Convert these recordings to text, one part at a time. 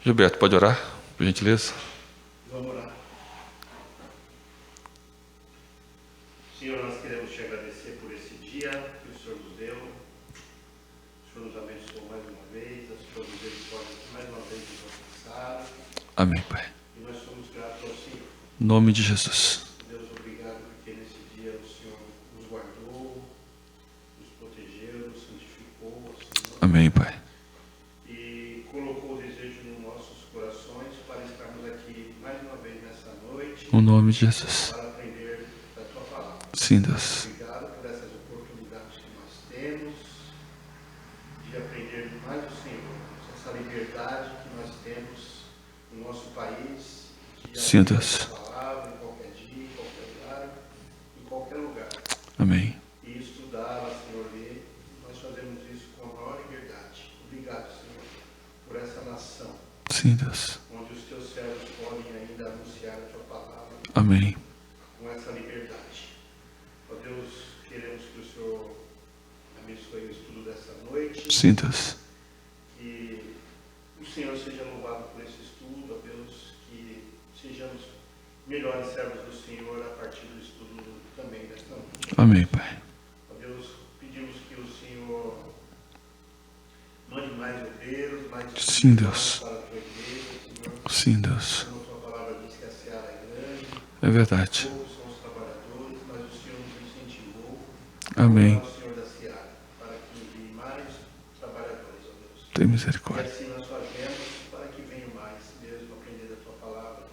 Gilberto, pode orar, por gentileza? Vamos orar. Senhor, nós queremos te agradecer por esse dia que o Senhor nos deu. O Senhor nos abençoou mais uma vez, a sua misericórdia mais uma vez nos alcançaram. Amém, Pai. E nós somos gratos ao Senhor. Em nome de Jesus. Deus, obrigado porque nesse dia o Senhor nos guardou, nos protegeu, nos santificou, Senhor. Amém, Pai. E colocou o desejo nos nossos corações para estarmos aqui mais uma vez nessa noite. Em nome de Jesus. Para aprender da tua palavra. Sim, Deus. Obrigado por essas oportunidades que nós temos de aprender mais do Senhor, essa liberdade que nós temos no nosso país, de Sim, aprender Deus. a palavra em qualquer dia, em qualquer horário, em qualquer lugar. Amém. E estudá-la, Senhor, ler, nós fazemos isso com a maior liberdade. Obrigado, Senhor, por essa nação, Sim, Deus. onde os teus servos podem ainda anunciar a tua palavra. Amém. Com essa liberdade. Ó Deus, queremos que o Senhor abençoe o estudo dessa noite. Sim, Deus. Que o Senhor seja louvado por esse estudo, ó Deus, que sejamos melhores servos do Senhor a partir do estudo também desta noite. Amém, Pai. Ó Deus, pedimos que o Senhor mande mais obreiros, mais Sim, Deus. para a tua igreja, Senhor. Sim, Deus. Como a tua palavra diz que a seara é grande, É verdade. poucos são os trabalhadores, mas o Senhor nos incentivou. Amém. Ao Senhor da seara, para que envie mais trabalhadores, ó Deus. Tem E misericórdia. assim nós fazemos para que venham mais, mesmo aprender da tua palavra,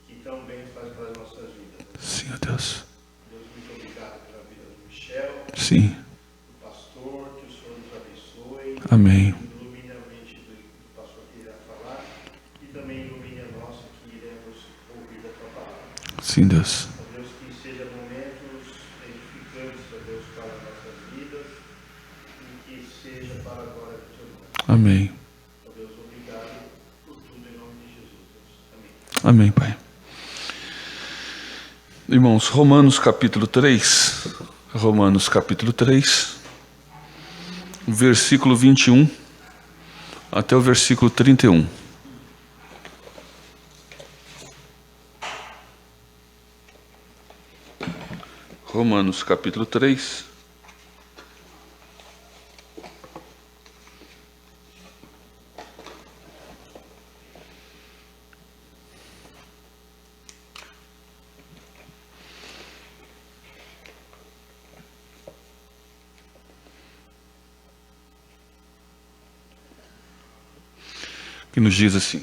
que tão bem faz para as nossas vidas. Sim, ó Deus. Deus, muito obrigado pela vida do Michel, Sim. do pastor, que o Senhor nos abençoe. Amém. Ilumine a mente do pastor que irá falar e também ilumine a nossa que iremos ouvir da tua palavra. Sim, Deus. Ó Deus, que seja momentos edificantes, ó Deus, para as nossas vidas e que seja para a glória do teu nome. Amém. Ó Deus, obrigado por tudo em nome de Jesus, Deus. Amém. Amém, Pai. Irmãos, Romanos capítulo 3. Romanos capítulo 3. Versículo 21 até o versículo 31. Romanos capítulo 3. Que nos diz assim.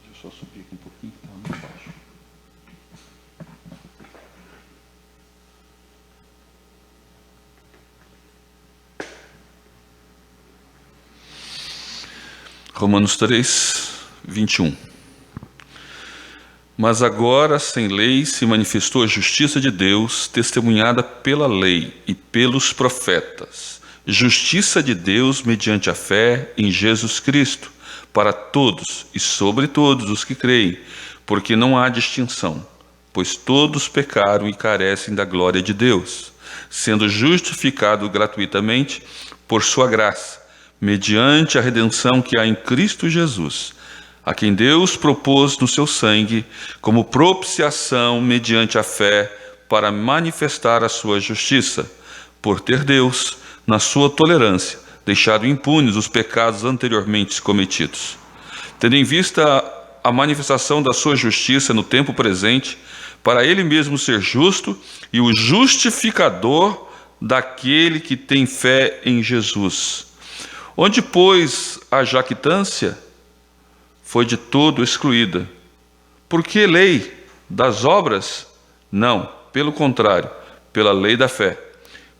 Deixa eu só subir aqui um pouquinho, que está muito baixo. Romanos 3, 21. Mas agora, sem lei, se manifestou a justiça de Deus, testemunhada pela lei e pelos profetas. Justiça de Deus mediante a fé em Jesus Cristo, para todos e sobre todos os que creem, porque não há distinção, pois todos pecaram e carecem da glória de Deus, sendo justificado gratuitamente por sua graça, mediante a redenção que há em Cristo Jesus, a quem Deus propôs no seu sangue como propiciação mediante a fé para manifestar a sua justiça, por ter Deus, na sua tolerância, deixado impunes os pecados anteriormente cometidos. Tendo em vista a manifestação da sua justiça no tempo presente, para ele mesmo ser justo e o justificador daquele que tem fé em Jesus. Onde, pois, a jactância foi de todo excluída. Por que lei das obras? Não, pelo contrário, pela lei da fé.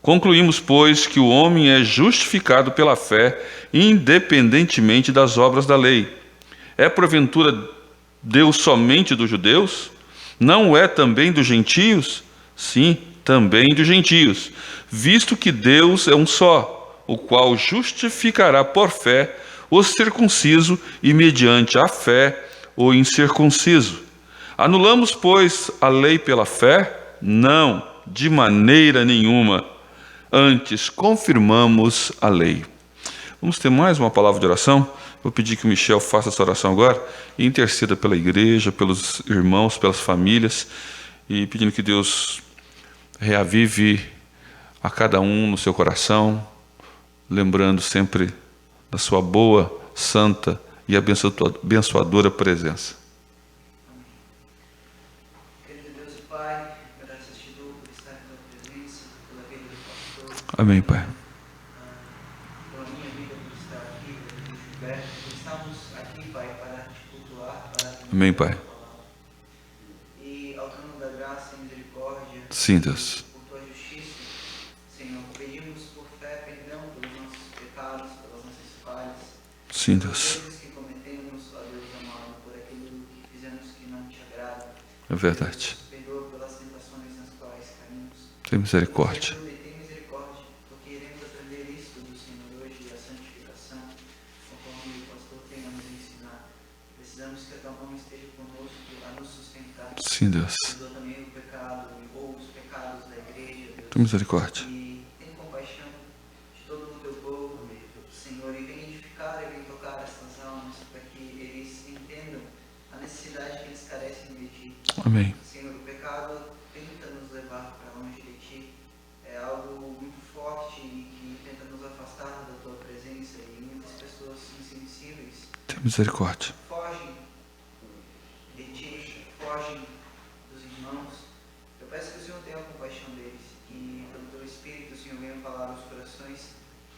Concluímos, pois, que o homem é justificado pela fé, independentemente das obras da lei. É, porventura, Deus somente dos judeus? Não é também dos gentios? Sim, também dos gentios, visto que Deus é um só, o qual justificará por fé o circunciso e mediante a fé o incircunciso. Anulamos, pois, a lei pela fé? Não, de maneira nenhuma. Antes confirmamos a lei. Vamos ter mais uma palavra de oração. Vou pedir que o Michel faça essa oração agora e interceda pela igreja, pelos irmãos, pelas famílias, e pedindo que Deus reavive a cada um no seu coração, lembrando sempre da sua boa, santa e abençoadora presença. Querido Deus e Pai, graças te dou por estar em tua presença, pela vida do pastor, Amém, Pai. pela minha vida por estar aqui, pelo Gilberto, por estarmos aqui, Pai, para te cultuar, para te Amém, Pai. E ao trono da graça e misericórdia, Sim, Deus. por tua justiça, Senhor, pedimos por fé perdão pelos nossos pecados, pelas nossas falhas, Sim, por Deus. coisas que cometemos, ó Deus amado, por aquilo que fizemos que não te agrada. É verdade. Perdoa pelas tentações nas quais caímos. Tem misericórdia. Tem misericórdia, porque iremos aprender isso do Senhor hoje, a santificação, conforme o pastor tem a nos ensinar. Precisamos que a tua mão esteja conosco a nos sustentar. Sim, Deus. Perdoa também o pecado ou os pecados da igreja, Deus. Tem misericórdia. E tem compaixão de todo o teu povo, Senhor, e vem edificar e vem tocar estas almas para que eles entendam a necessidade que eles carecem de ti. Amém. Senhor, o pecado tenta nos levar para longe de ti. É algo muito forte e que tenta nos afastar da tua presença, e muitas pessoas insensíveis Tem misericórdia. fogem de ti, fogem dos irmãos. Eu peço que o Senhor tenha compaixão deles e pelo teu Espírito, Senhor, venha falar aos corações,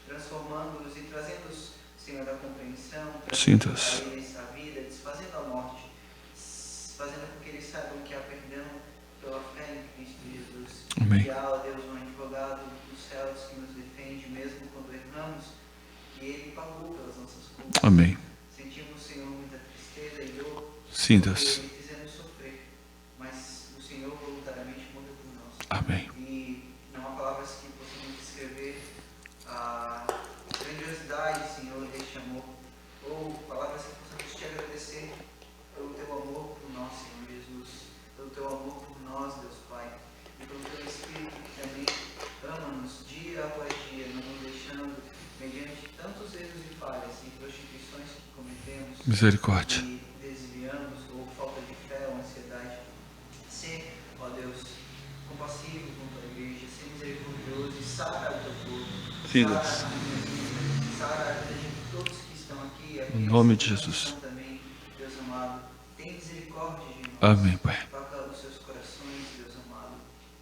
transformando-os e trazendo-os, Senhor, a compreensão, Sim, trazendo Deus. a eles a vida, desfazendo a morte, fazendo com que eles saibam que há perdão pela fé em Cristo Jesus. Amém. E há, ó Deus, um advogado dos céus que nos defende mesmo quando erramos, e ele pagou pelas nossas culpas. Amém. Sentimos, Senhor, muita tristeza e dor, Sim, porque Deus. fizemos sofrer, mas o Senhor voluntariamente morreu por nós. Amém. E não há palavras que possamos descrever a grandiosidade, Senhor, deste amor, ou palavras que possamos te agradecer pelo teu amor por nós, Senhor Jesus, pelo teu amor por nós, Deus Pai, e pelo teu Espírito que também ama-nos dia após dia, não nos deixando, mediante tantos erros e falhas e prostituições que cometemos, Misericórdia. e desviamos, ou falta de fé, ou ansiedade, ser, ó Deus, compassivo com a igreja, ser misericordioso e sara o teu povo. Sim, Sara Deus. a minha vida, sara a vida de todos que estão aqui. Em nome de Jesus. Estão também, Deus amado, tem misericórdia de nós. Amém, Pai. Toca os seus corações, Deus amado,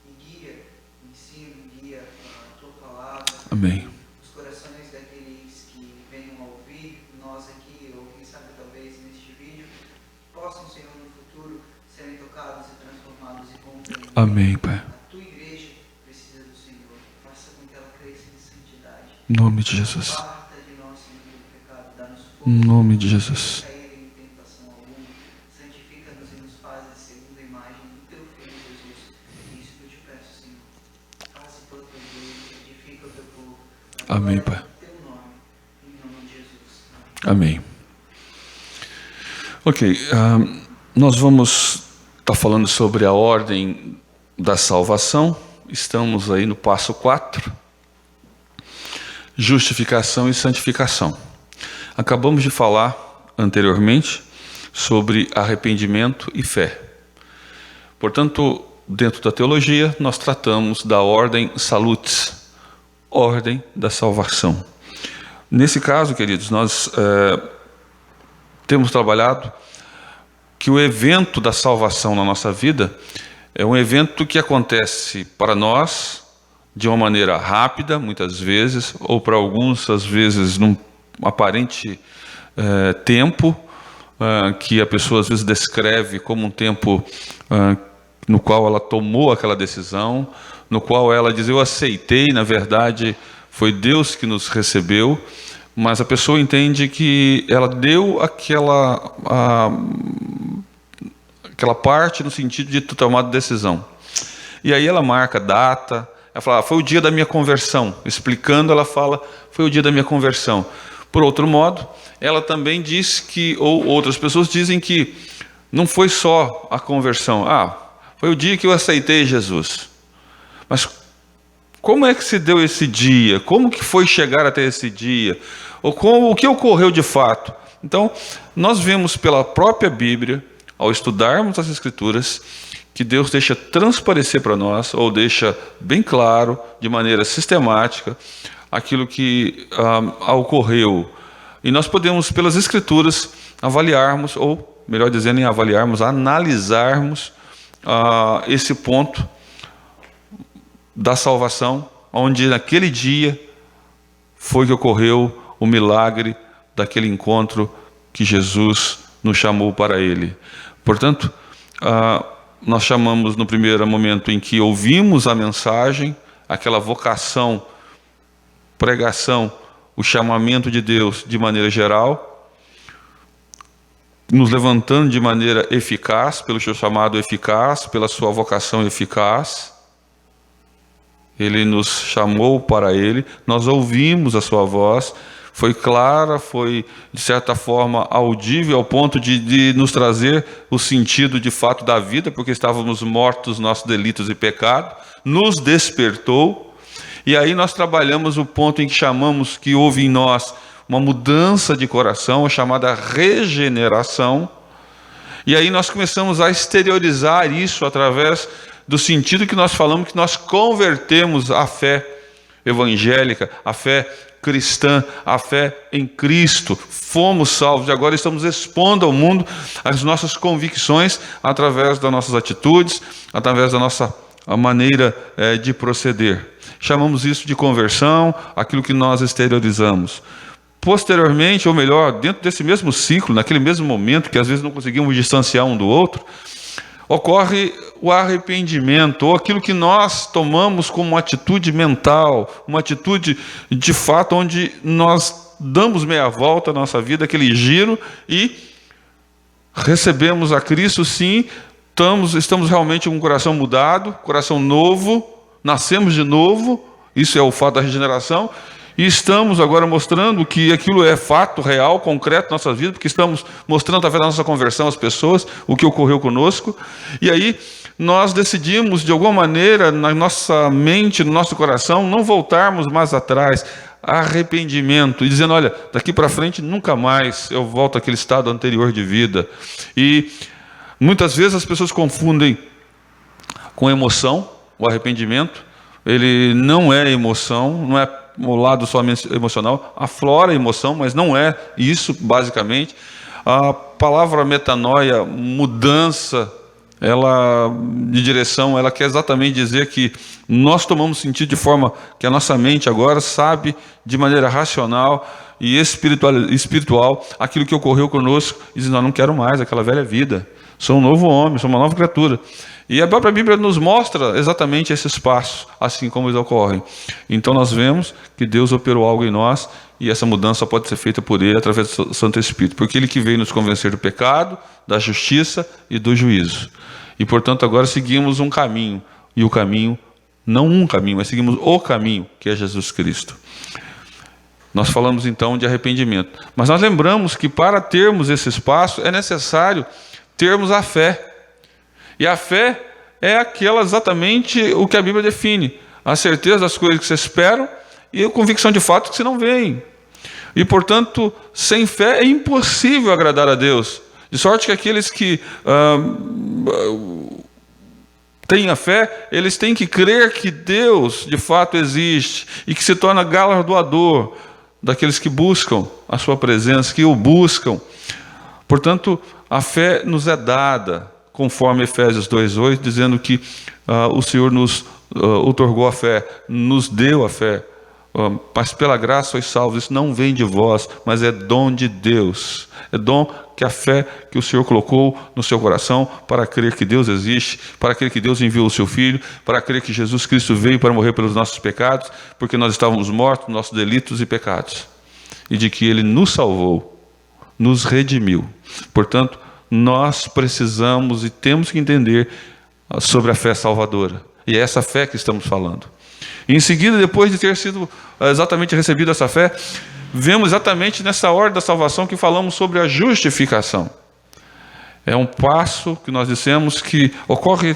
e guia, ensina, guia a tua palavra. Amém. Os corações daqueles que venham a ouvir nós aqui, ou quem sabe talvez neste vídeo, possam, Senhor, no futuro serem tocados e transformados e compreender. Amém, Pai. A tua igreja precisa do Senhor. Faça com que ela cresça em santidade. Em nome de Jesus. Aparta de nós, Senhor, do pecado. Dá-nos Em força. nome de Jesus. Não cair em tentação alguma. Santifica-nos e nos faz a segunda imagem do teu Filho Jesus. É isso que eu te peço, Senhor. Faça pela tua igreja, edifica o teu povo. Amém, Glória Pai. ao teu nome. Em nome de Jesus. Amém. Amém. Ok, nós vamos estar falando sobre a ordem da salvação. Estamos aí no passo 4. Justificação e santificação. Acabamos de falar anteriormente sobre arrependimento e fé. Portanto, dentro da teologia, nós tratamos da ordem salutis, ordem da salvação. Nesse caso, queridos, nós temos trabalhado que o evento da salvação na nossa vida é um evento que acontece para nós de uma maneira rápida, muitas vezes, ou para alguns, às vezes, num aparente tempo, que a pessoa às vezes descreve como um tempo no qual ela tomou aquela decisão, no qual ela diz, eu aceitei, na verdade, foi Deus que nos recebeu, mas a pessoa entende que ela deu aquela parte no sentido de tomar decisão. E aí ela marca data, ela fala, foi o dia da minha conversão. Explicando, ela fala, foi o dia da minha conversão. Por outro modo, ela também diz que, ou outras pessoas dizem que não foi só a conversão. Foi o dia que eu aceitei Jesus. Mas como é que se deu esse dia? Como que foi chegar até esse dia? O que ocorreu de fato? Então, nós vemos pela própria Bíblia, ao estudarmos as Escrituras, que Deus deixa transparecer para nós, ou deixa bem claro, de maneira sistemática, aquilo que ocorreu. E nós podemos, pelas Escrituras, avaliarmos, ou melhor dizendo, analisarmos esse ponto da salvação, onde naquele dia foi que ocorreu o milagre daquele encontro que Jesus nos chamou para ele. Portanto, nós chamamos no primeiro momento em que ouvimos a mensagem, aquela vocação, pregação, o chamamento de Deus de maneira geral, nos levantando de maneira eficaz, pelo seu chamado eficaz, pela sua vocação eficaz. Ele nos chamou para ele, nós ouvimos a sua voz, foi clara, foi de certa forma audível ao ponto de nos trazer o sentido de fato da vida, porque estávamos mortos nos nossos delitos e pecado, nos despertou, e aí nós trabalhamos o ponto em que chamamos que houve em nós uma mudança de coração, a chamada regeneração, e aí nós começamos a exteriorizar isso através do sentido que nós falamos, que nós convertemos a fé evangélica, a fé cristã, a fé em Cristo, fomos salvos e agora estamos expondo ao mundo as nossas convicções através das nossas atitudes, através da nossa maneira de proceder. Chamamos isso de conversão, aquilo que nós exteriorizamos. Posteriormente, ou melhor, dentro desse mesmo ciclo, naquele mesmo momento, que às vezes não conseguimos distanciar um do outro, ocorre o arrependimento, ou aquilo que nós tomamos como uma atitude mental, uma atitude de fato onde nós damos meia volta na nossa vida, aquele giro, e recebemos a Cristo, sim, estamos realmente com um coração mudado, coração novo, nascemos de novo, isso é o fato da regeneração, e estamos agora mostrando que aquilo é fato real, concreto na nossa vida, porque estamos mostrando através da nossa conversão às pessoas o que ocorreu conosco. E aí nós decidimos, de alguma maneira, na nossa mente, no nosso coração, não voltarmos mais atrás, arrependimento, e dizendo, olha, daqui para frente nunca mais eu volto àquele estado anterior de vida. E muitas vezes as pessoas confundem com emoção, o arrependimento. Ele não é emoção, não é o lado somente emocional, aflora a emoção, mas não é isso, basicamente. A palavra metanoia, mudança, ela de direção, ela quer exatamente dizer que nós tomamos sentido de forma que a nossa mente agora sabe de maneira racional e espiritual aquilo que ocorreu conosco, e diz, não quero mais aquela velha vida, sou um novo homem, sou uma nova criatura. E a própria Bíblia nos mostra exatamente esses passos, assim como eles ocorrem. Então nós vemos que Deus operou algo em nós, e essa mudança pode ser feita por Ele através do Santo Espírito, porque Ele que veio nos convencer do pecado, da justiça e do juízo. E portanto agora seguimos um caminho, e o caminho, não um caminho, mas seguimos o caminho, que é Jesus Cristo. Nós falamos então de arrependimento, mas nós lembramos que para termos esse espaço é necessário termos a fé. E a fé é aquela exatamente o que a Bíblia define, a certeza das coisas que se esperam e a convicção de fato que se não veem. E portanto, sem fé é impossível agradar a Deus, de sorte que aqueles que têm a fé, eles têm que crer que Deus de fato existe e que se torna galardoador daqueles que buscam a sua presença, que o buscam. Portanto, a fé nos é dada, conforme Efésios 2:8, dizendo que o Senhor nos outorgou a fé, nos deu a fé, mas pela graça sois salvos. Isso não vem de vós, mas é dom de Deus. É dom que a fé que o Senhor colocou no seu coração para crer que Deus existe, para crer que Deus enviou o seu Filho, para crer que Jesus Cristo veio para morrer pelos nossos pecados, porque nós estávamos mortos nos nossos delitos e pecados, e de que Ele nos salvou, nos redimiu. Portanto, nós precisamos e temos que entender sobre a fé salvadora. E é essa fé que estamos falando. E em seguida, depois de ter sido exatamente recebido essa fé, vemos exatamente nessa ordem da salvação que falamos sobre a justificação. É um passo que nós dissemos que ocorre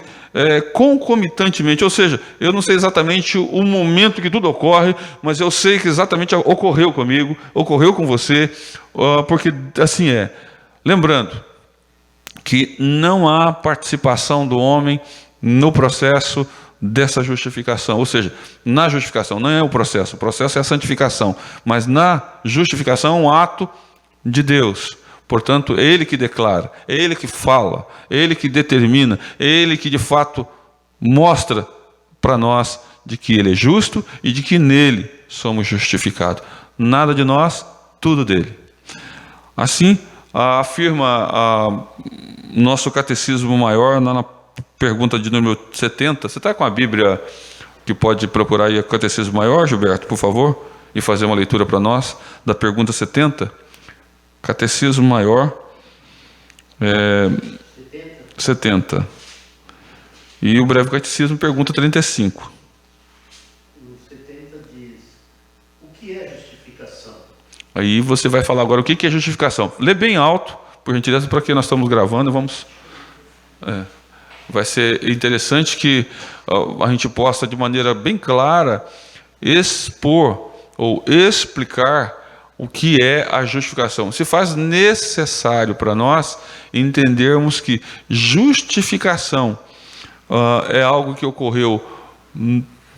concomitantemente, ou seja, eu não sei exatamente o momento que tudo ocorre, mas eu sei que exatamente ocorreu comigo, ocorreu com você, porque assim é. Lembrando que não há participação do homem no processo dessa justificação, ou seja, na justificação, não é o processo é a santificação, mas na justificação é um ato de Deus. Portanto, é Ele que declara, é Ele que fala, é Ele que determina, é Ele que de fato mostra para nós de que Ele é justo e de que nele somos justificados. Nada de nós, tudo dele. Assim, afirma nosso catecismo maior na pergunta de número 70. Você está com a Bíblia que pode procurar aí o catecismo maior, Gilberto, por favor, e fazer uma leitura para nós da pergunta 70? Catecismo maior 70. E o breve catecismo pergunta 35. O 70 diz: o que é justificação? Aí você vai falar agora o que é justificação. Lê bem alto, por gentileza, para que nós estamos gravando. Vai ser interessante que a gente possa, de maneira bem clara, expor ou explicar o que é a justificação. Se faz necessário para nós entendermos que justificação é algo que ocorreu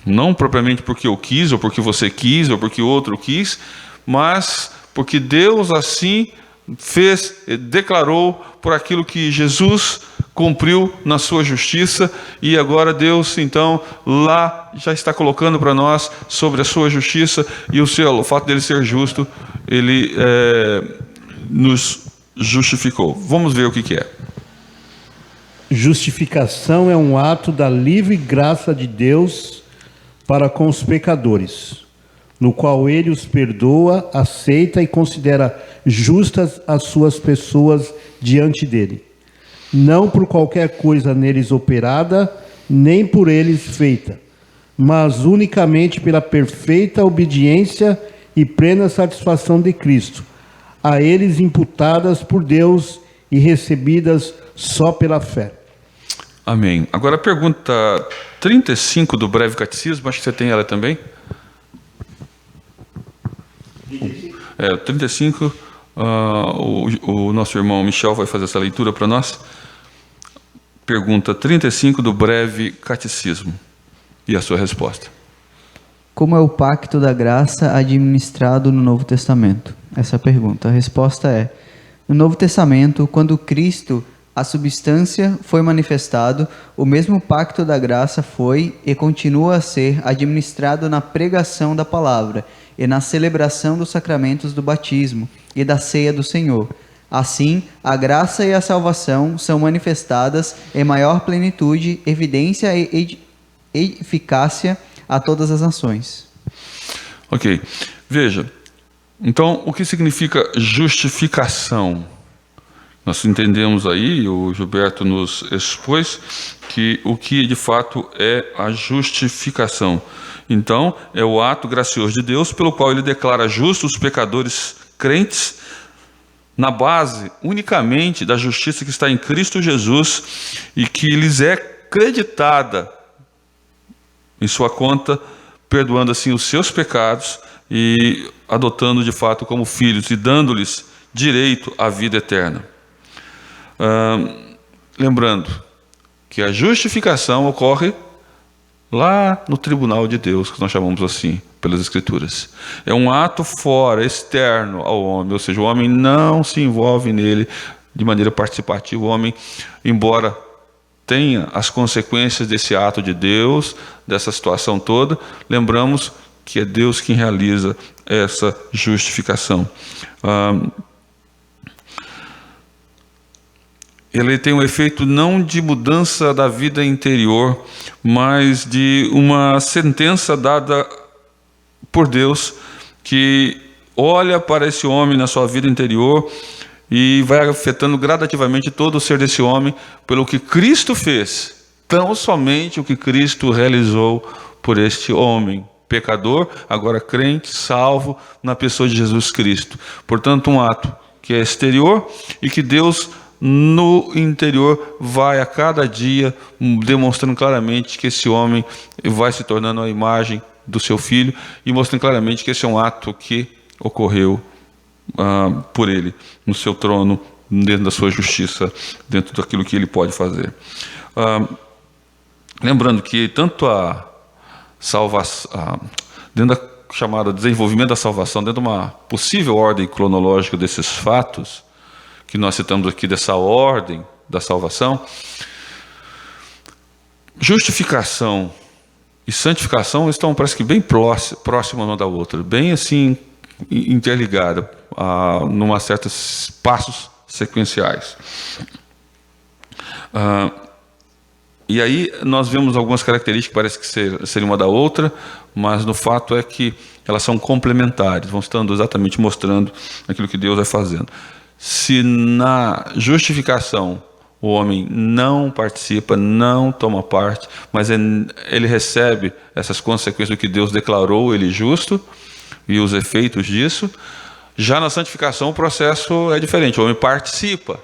não propriamente porque eu quis, ou porque você quis, ou porque outro quis, mas porque Deus assim fez, declarou por aquilo que Jesus cumpriu na sua justiça, e agora Deus então lá já está colocando para nós sobre a sua justiça, e o fato dele ser justo, ele nos justificou. Vamos ver o que é. Justificação é um ato da livre graça de Deus para com os pecadores, no qual ele os perdoa, aceita e considera justas as suas pessoas diante dele, não por qualquer coisa neles operada, nem por eles feita, mas unicamente pela perfeita obediência e plena satisfação de Cristo, a eles imputadas por Deus e recebidas só pela fé. Amém. Agora a pergunta 35 do breve catecismo, acho que você tem ela também. 35, o nosso irmão Michel vai fazer essa leitura para nós. Pergunta 35 do breve catecismo. E a sua resposta. Como é o pacto da graça administrado no Novo Testamento? Essa é a pergunta. A resposta é: no Novo Testamento, quando Cristo, a substância, foi manifestado, o mesmo pacto da graça foi e continua a ser administrado na pregação da palavra e na celebração dos sacramentos do batismo e da ceia do Senhor. Assim, a graça e a salvação são manifestadas em maior plenitude, evidência e eficácia a todas as nações. Ok. Veja, então, o que significa justificação? Nós entendemos aí, o Gilberto nos expôs, que o que de fato é a justificação. Então, é o ato gracioso de Deus pelo qual ele declara justos os pecadores crentes na base unicamente da justiça que está em Cristo Jesus e que lhes é creditada em sua conta, perdoando assim os seus pecados e adotando de fato como filhos e dando-lhes direito à vida eterna. Lembrando que a justificação ocorre lá no tribunal de Deus, que nós chamamos assim pelas Escrituras. É um ato fora, externo ao homem, ou seja, o homem não se envolve nele de maneira participativa. O homem, embora tenha as consequências desse ato de Deus, dessa situação toda, lembramos que é Deus quem realiza essa justificação. Ele tem um efeito não de mudança da vida interior, mas de uma sentença dada por Deus, que olha para esse homem na sua vida interior e vai afetando gradativamente todo o ser desse homem pelo que Cristo fez, tão somente o que Cristo realizou por este homem, pecador, agora crente, salvo na pessoa de Jesus Cristo. Portanto, um ato que é exterior e que Deus no interior vai a cada dia demonstrando claramente que esse homem vai se tornando a imagem do seu filho e mostrando claramente que esse é um ato que ocorreu por ele, no seu trono, dentro da sua justiça, dentro daquilo que ele pode fazer. Lembrando que tanto a salvação, dentro da chamada desenvolvimento da salvação, dentro de uma possível ordem cronológica desses fatos, que nós citamos aqui dessa ordem da salvação, justificação e santificação estão, parece que bem próximas uma da outra, bem assim interligadas, numa certos passos sequenciais. E aí nós vemos algumas características que parece que seriam uma da outra, mas no fato é que elas são complementares, vão estando exatamente mostrando aquilo que Deus vai fazendo. Se na justificação o homem não participa, não toma parte, mas ele recebe essas consequências do que Deus declarou ele justo e os efeitos disso, já na santificação o processo é diferente, o homem participa,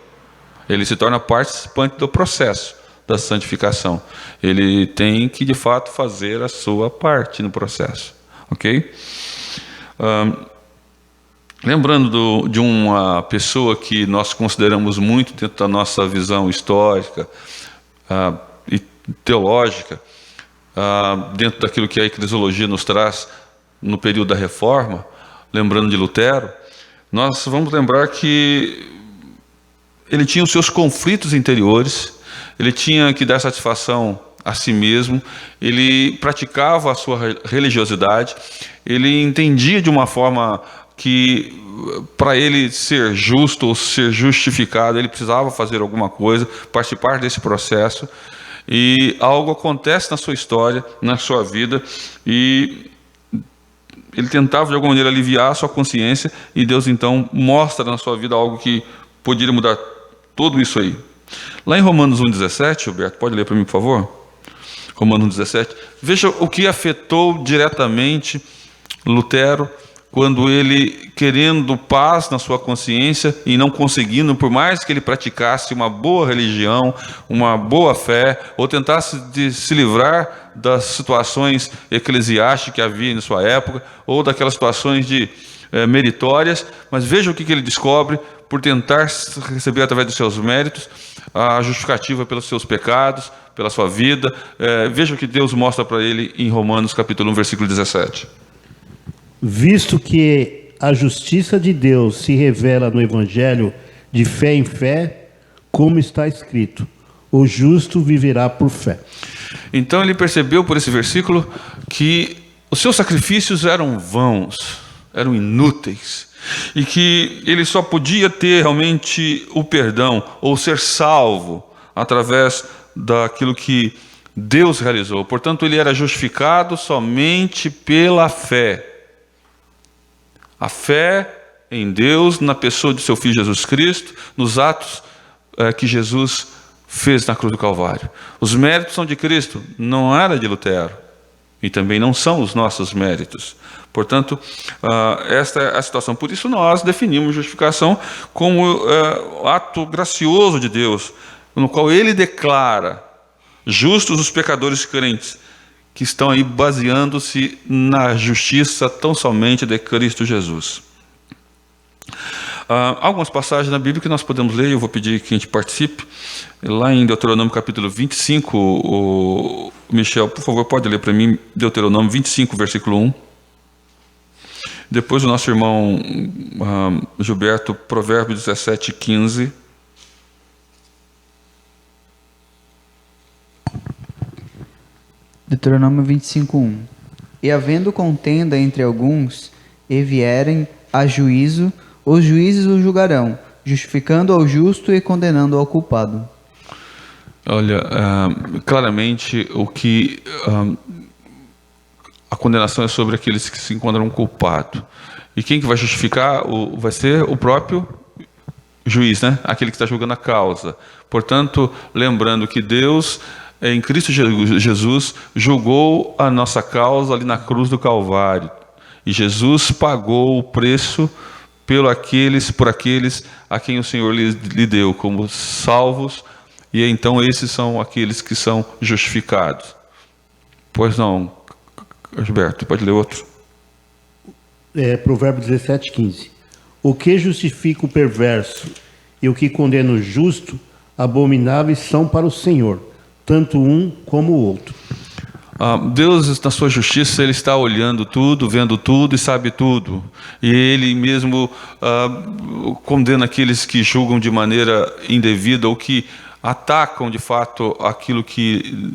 ele se torna participante do processo da santificação. Ele tem que, de fato, fazer a sua parte no processo. Ok? Lembrando de uma pessoa que nós consideramos muito dentro da nossa visão histórica e teológica, dentro daquilo que a eclesiologia nos traz no período da Reforma, lembrando de Lutero, nós vamos lembrar que ele tinha os seus conflitos interiores, ele tinha que dar satisfação a si mesmo, ele praticava a sua religiosidade, ele entendia de uma forma que para ele ser justo ou ser justificado, ele precisava fazer alguma coisa, participar desse processo, e algo acontece na sua história, na sua vida, e ele tentava de alguma maneira aliviar a sua consciência, e Deus então mostra na sua vida algo que poderia mudar tudo isso aí. Lá em Romanos 1,17, Roberto, pode ler para mim, por favor? Romanos 1,17. Veja o que afetou diretamente Lutero, quando ele, querendo paz na sua consciência e não conseguindo, por mais que ele praticasse uma boa religião, uma boa fé, ou tentasse se livrar das situações eclesiásticas que havia na sua época, ou daquelas situações meritórias, mas veja o que ele descobre por tentar receber através dos seus méritos a justificativa pelos seus pecados, pela sua vida. Veja o que Deus mostra para ele em Romanos capítulo 1, versículo 17. Visto que a justiça de Deus se revela no Evangelho de fé em fé, como está escrito, o justo viverá por fé. Então ele percebeu por esse versículo que os seus sacrifícios eram vãos, eram inúteis, e que ele só podia ter realmente o perdão, ou ser salvo, através daquilo que Deus realizou. Portanto, ele era justificado somente pela fé. A fé em Deus, na pessoa de seu Filho Jesus Cristo, nos atos que Jesus fez na cruz do Calvário. Os méritos são de Cristo, não era de Lutero. E também não são os nossos méritos. Portanto, esta é a situação. Por isso nós definimos justificação como ato gracioso de Deus, no qual Ele declara justos os pecadores crentes, que estão aí baseando-se na justiça tão somente de Cristo Jesus. Algumas passagens na Bíblia que nós podemos ler, eu vou pedir que a gente participe. Lá em Deuteronômio capítulo 25, o Michel, por favor, pode ler para mim Deuteronômio 25, versículo 1. Depois o nosso irmão Gilberto, Provérbios 17, 15. Deuteronômio 25:1. E havendo contenda entre alguns, e vierem a juízo, os juízes o julgarão, justificando ao justo e condenando ao culpado. Olha, claramente o que a condenação é sobre aqueles que se encontram culpados. E quem que vai justificar? Vai ser o próprio juiz, né? Aquele que está julgando a causa. Portanto, lembrando que Deus, em Cristo Jesus, julgou a nossa causa ali na cruz do Calvário. E Jesus pagou o preço por aqueles a quem o Senhor lhe deu como salvos, e então esses são aqueles que são justificados. Pois não, Gilberto, pode ler outro. Provérbio 17:15. O que justifica o perverso e o que condena o justo, abomináveis são para o Senhor, tanto um como o outro. Deus, na sua justiça, Ele está olhando tudo, vendo tudo e sabe tudo. E Ele mesmo condena aqueles que julgam de maneira indevida ou que atacam de fato aquilo que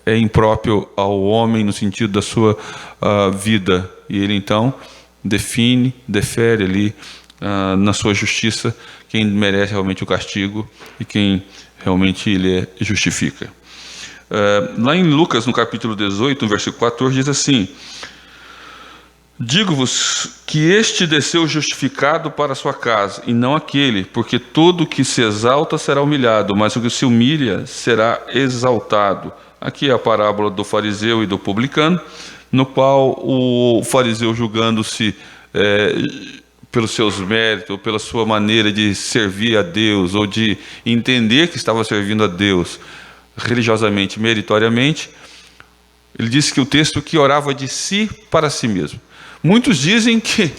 é impróprio ao homem no sentido da sua vida. E Ele então defere ali na sua justiça quem merece realmente o castigo e quem realmente Ele justifica. Lá em Lucas, no capítulo 18, no versículo 14, diz assim: digo-vos que este desceu justificado para a sua casa, e não aquele, porque todo o que se exalta será humilhado, mas o que se humilha será exaltado. Aqui é a parábola do fariseu e do publicano, no qual o fariseu, julgando-se pelos seus méritos, ou pela sua maneira de servir a Deus, ou de entender que estava servindo a Deus religiosamente, meritoriamente, ele disse que o texto que orava de si para si mesmo. Muitos dizem que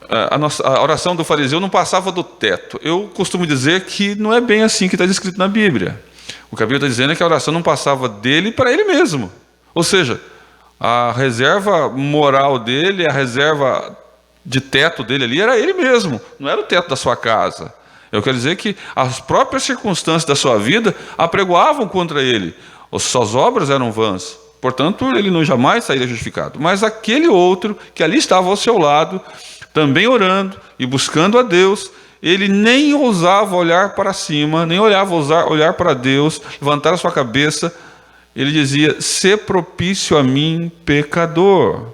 a oração do fariseu não passava do teto. Eu costumo dizer que não é bem assim que está descrito na Bíblia. O que a Bíblia está dizendo é que a oração não passava dele para ele mesmo. Ou seja, a reserva moral dele, a reserva de teto dele ali era ele mesmo, não era o teto da sua casa. Eu quero dizer que as próprias circunstâncias da sua vida apregoavam contra ele. As suas obras eram vãs. Portanto, ele não jamais sairia justificado. Mas aquele outro que ali estava ao seu lado, também orando e buscando a Deus, ele nem ousava olhar para cima, nem olhar para Deus, levantar a sua cabeça. Ele dizia: "Sê propício a mim, pecador".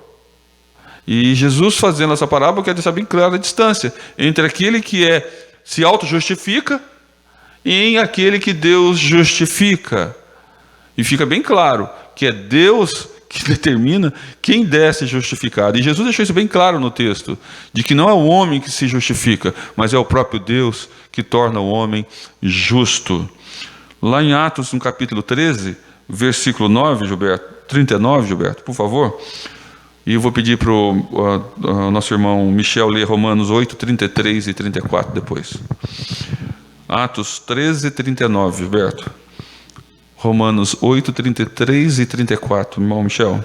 E Jesus, fazendo essa parábola, quer deixar bem clara a distância entre aquele que se auto-justifica e aquele que Deus justifica. E fica bem claro que é Deus que determina quem deve ser justificado. E Jesus deixou isso bem claro no texto, de que não é o homem que se justifica, mas é o próprio Deus que torna o homem justo. Lá em Atos, no capítulo 13, versículo 9, 39, Gilberto, por favor. E eu vou pedir para o nosso irmão Michel ler Romanos 8, 33 e 34 depois. Atos 13, 39, Gilberto. Romanos 8, 33 e 34, irmão Michel.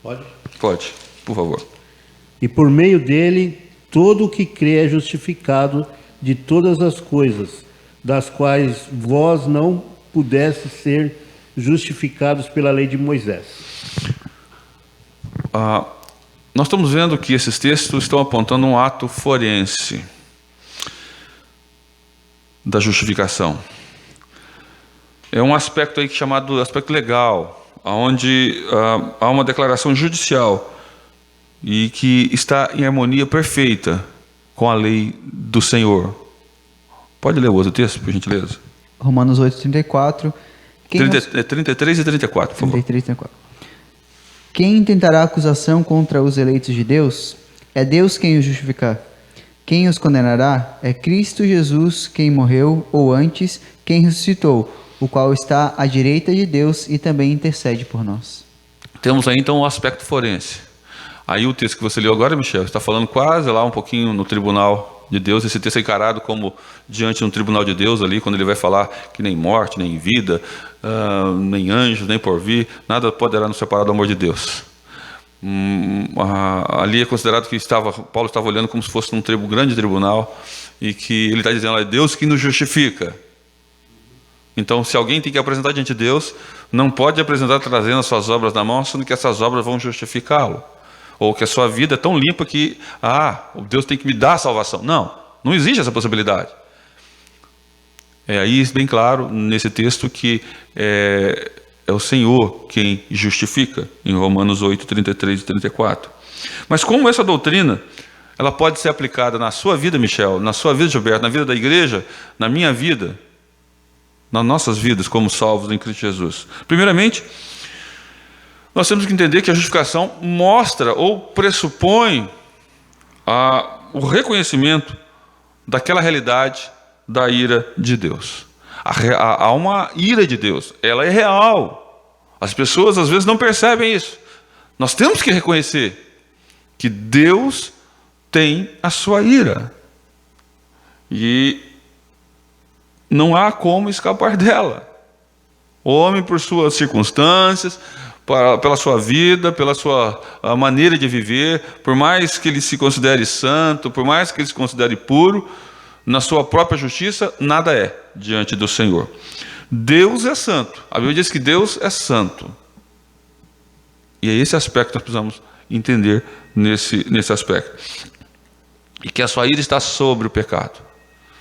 Pode? Pode, por favor. E por meio dele, todo o que crê é justificado de todas as coisas, das quais vós não pudesse ser justificados pela lei de Moisés. Nós estamos vendo que esses textos estão apontando um ato forense da justificação. É um aspecto aí chamado aspecto legal, onde há uma declaração judicial e que está em harmonia perfeita com a lei do Senhor. Pode ler o outro texto, por gentileza? Romanos 8, 34. 33 e 34, por favor. 33 e 34. Quem intentará acusação contra os eleitos de Deus? É Deus quem os justificar. Quem os condenará? É Cristo Jesus quem morreu, ou antes, quem ressuscitou, o qual está à direita de Deus e também intercede por nós. Temos aí então o aspecto forense. Aí o texto que você leu agora, Michel, está falando quase lá um pouquinho no tribunal de Deus. Esse texto é encarado como diante de um tribunal de Deus ali, quando ele vai falar que nem morte, nem vida, nem anjos, nem porvir, nada poderá nos separar do amor de Deus. Ali é considerado que Paulo estava olhando como se fosse um grande tribunal, e que ele está dizendo: é Deus que nos justifica. Então, se alguém tem que apresentar diante de Deus, não pode apresentar trazendo as suas obras na mão, sendo que essas obras vão justificá-lo, ou que a sua vida é tão limpa que Deus tem que me dar a salvação. Não existe essa possibilidade. É aí bem claro nesse texto que é o Senhor quem justifica, em Romanos 8, 33 e 34. Mas como essa doutrina ela pode ser aplicada na sua vida, Michel, na sua vida, Gilberto, na vida da igreja, na minha vida, nas nossas vidas como salvos em Cristo Jesus? Primeiramente, nós temos que entender que a justificação mostra ou pressupõe o reconhecimento daquela realidade da ira de Deus. Há uma ira de Deus, ela é real. As pessoas às vezes não percebem isso. Nós temos que reconhecer que Deus tem a sua ira. E não há como escapar dela. O homem, por suas circunstâncias, pela sua vida, pela sua maneira de viver, por mais que ele se considere santo, por mais que ele se considere puro, na sua própria justiça, nada é diante do Senhor. Deus é santo. A Bíblia diz que Deus é santo. E é esse aspecto que nós precisamos entender nesse aspecto. E que a sua ira está sobre o pecado,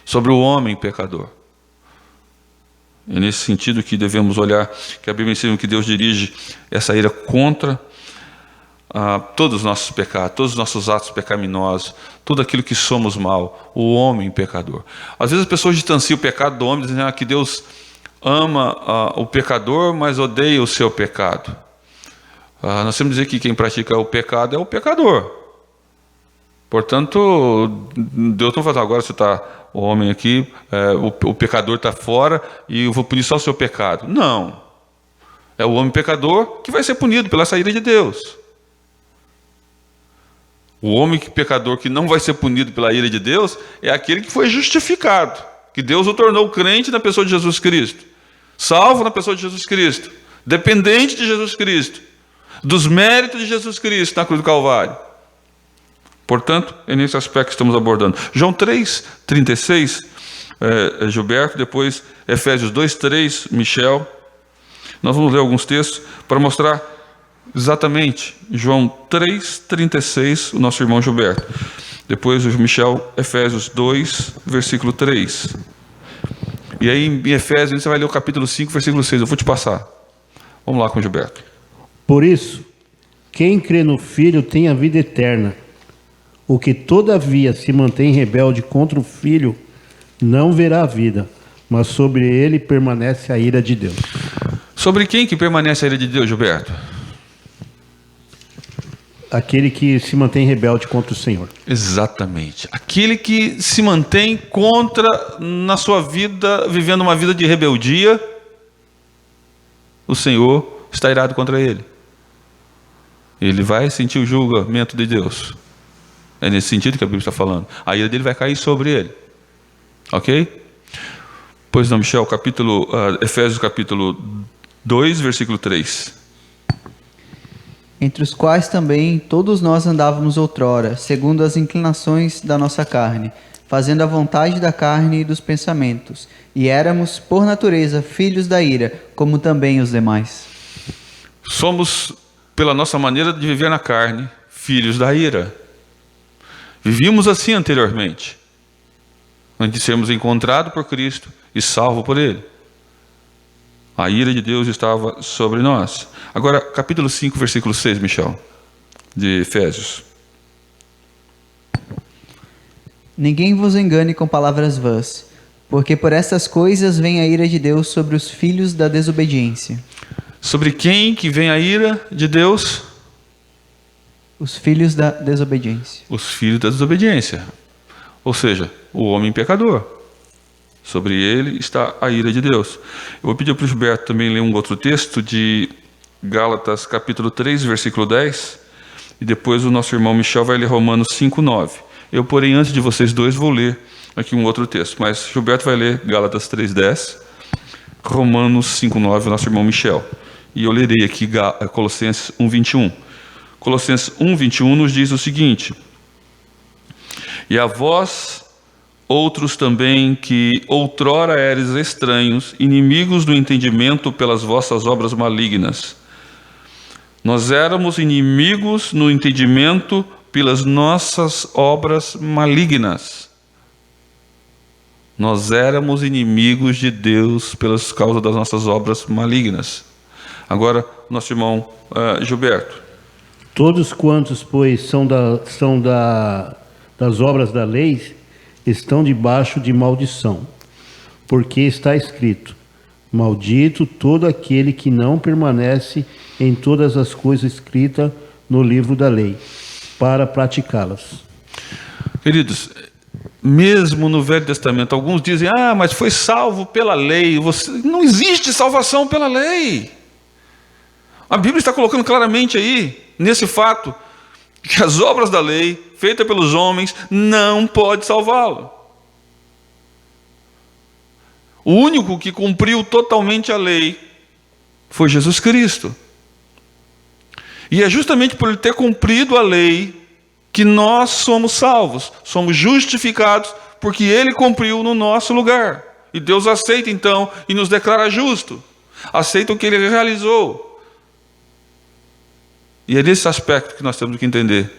sobre o homem pecador. É nesse sentido que devemos olhar, que a Bíblia ensina que Deus dirige essa ira contra todos os nossos pecados, todos os nossos atos pecaminosos, tudo aquilo que somos mal, o homem pecador. Às vezes as pessoas distanciam o pecado do homem, dizendo que Deus ama o pecador, mas odeia o seu pecado. Nós temos que dizer que quem pratica o pecado é o pecador. Portanto, Deus não fala, agora você está, o homem aqui, o pecador está fora e eu vou punir só o seu pecado. Não. É o homem pecador que vai ser punido pela ira de Deus. O homem pecador que não vai ser punido pela ira de Deus é aquele que foi justificado, que Deus o tornou crente na pessoa de Jesus Cristo, salvo na pessoa de Jesus Cristo, dependente de Jesus Cristo, dos méritos de Jesus Cristo na cruz do Calvário. Portanto, é nesse aspecto que estamos abordando. João 3,36, Gilberto, depois Efésios 2,3, Michel. Nós vamos ler alguns textos para mostrar exatamente João 3,36, o nosso irmão Gilberto. Depois o Michel, Efésios 2, versículo 3. E aí em Efésios você vai ler o capítulo 5, versículo 6. Eu vou te passar. Vamos lá com o Gilberto. Por isso, quem crê no Filho tem a vida eterna. O que todavia se mantém rebelde contra o Filho não verá a vida, mas sobre ele permanece a ira de Deus. Sobre quem que permanece a ira de Deus, Gilberto? Aquele que se mantém rebelde contra o Senhor. Exatamente. Aquele que se mantém contra, na sua vida, vivendo uma vida de rebeldia, o Senhor está irado contra ele. Ele vai sentir o julgamento de Deus. É nesse sentido que a Bíblia está falando. A ira dele vai cair sobre ele. Ok? Pois não, Michel, Efésios capítulo 2, versículo 3. Entre os quais também todos nós andávamos outrora, segundo as inclinações da nossa carne, fazendo a vontade da carne e dos pensamentos, e éramos, por natureza, filhos da ira, como também os demais. Somos, pela nossa maneira de viver na carne, filhos da ira. Vivíamos assim anteriormente, antes de sermos encontrados por Cristo e salvos por Ele. A ira de Deus estava sobre nós. Agora, capítulo 5, versículo 6, Michel, de Efésios. Ninguém vos engane com palavras vãs, porque por estas coisas vem a ira de Deus sobre os filhos da desobediência. Sobre quem que vem a ira de Deus? Os filhos da desobediência. Os filhos da desobediência. Ou seja, o homem pecador. Sobre ele está a ira de Deus. Eu vou pedir para o Gilberto também ler um outro texto de Gálatas capítulo 3, versículo 10. E depois o nosso irmão Michel vai ler Romanos 5, 9. Eu, porém, antes de vocês dois, vou ler aqui um outro texto. Mas Gilberto vai ler Gálatas 3, 10. Romanos 5, 9, o nosso irmão Michel. E eu lerei aqui Colossenses 1, 21. Colossenses 1, 21 nos diz o seguinte: e a vós, outros também, que outrora eres estranhos, inimigos do entendimento pelas vossas obras malignas. Nós éramos inimigos no entendimento pelas nossas obras malignas. Nós éramos inimigos de Deus pelas causas das nossas obras malignas. Agora, nosso irmão Gilberto. Todos quantos, pois, são das obras da lei, estão debaixo de maldição. Porque está escrito: Maldito todo aquele que não permanece em todas as coisas escritas no livro da lei, para praticá-las. Queridos, mesmo no Velho Testamento, alguns dizem, mas foi salvo pela lei. Não existe salvação pela lei. A Bíblia está colocando claramente aí, nesse fato, que as obras da lei, feitas pelos homens, não pode salvá-lo. O único que cumpriu totalmente a lei foi Jesus Cristo. E é justamente por ele ter cumprido a lei que nós somos salvos, somos justificados, porque ele cumpriu no nosso lugar. E Deus aceita então e nos declara justo. Aceita o que ele realizou. E é nesse aspecto que nós temos que entender,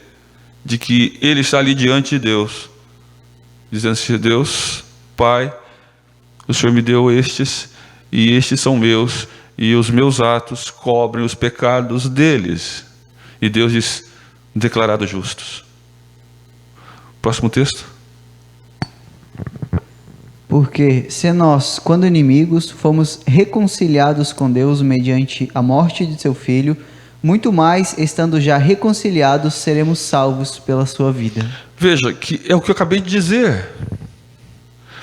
de que ele está ali diante de Deus, dizendo assim: Deus, Pai, o Senhor me deu estes, e estes são meus, e os meus atos cobrem os pecados deles. E Deus diz: declarados justos. Próximo texto. Porque se nós, quando inimigos, fomos reconciliados com Deus mediante a morte de seu Filho, muito mais, estando já reconciliados, seremos salvos pela sua vida. Veja, que é o que eu acabei de dizer.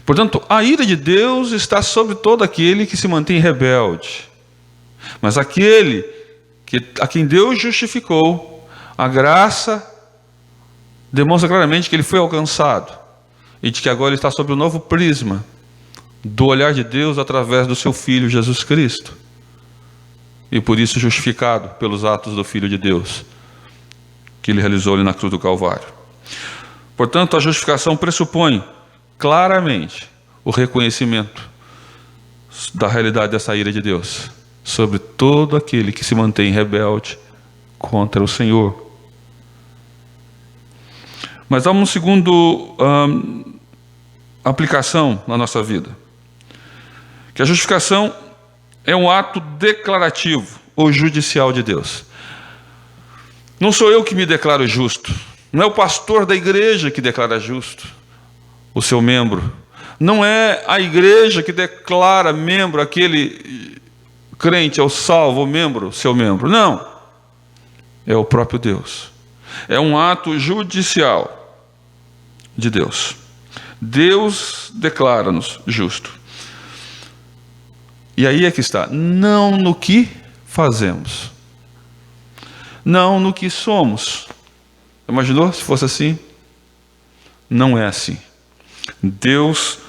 Portanto, a ira de Deus está sobre todo aquele que se mantém rebelde. Mas aquele a quem Deus justificou, a graça demonstra claramente que ele foi alcançado. E de que agora ele está sob o novo prisma do olhar de Deus através do seu Filho Jesus Cristo. E por isso justificado pelos atos do Filho de Deus, que ele realizou ali na cruz do Calvário. Portanto, a justificação pressupõe claramente o reconhecimento da realidade dessa ira de Deus sobre todo aquele que se mantém rebelde contra o Senhor. Mas há uma segunda aplicação na nossa vida, que a justificação é um ato declarativo ou judicial de Deus. Não sou eu que me declaro justo, não é o pastor da igreja que declara justo o seu membro, não é a igreja que declara membro aquele crente, é o salvo, o membro, seu membro, não, é o próprio Deus. É um ato judicial de Deus. Deus declara-nos justo. E aí é que está, não no que fazemos, não no que somos. Imaginou se fosse assim? Não é assim. Deus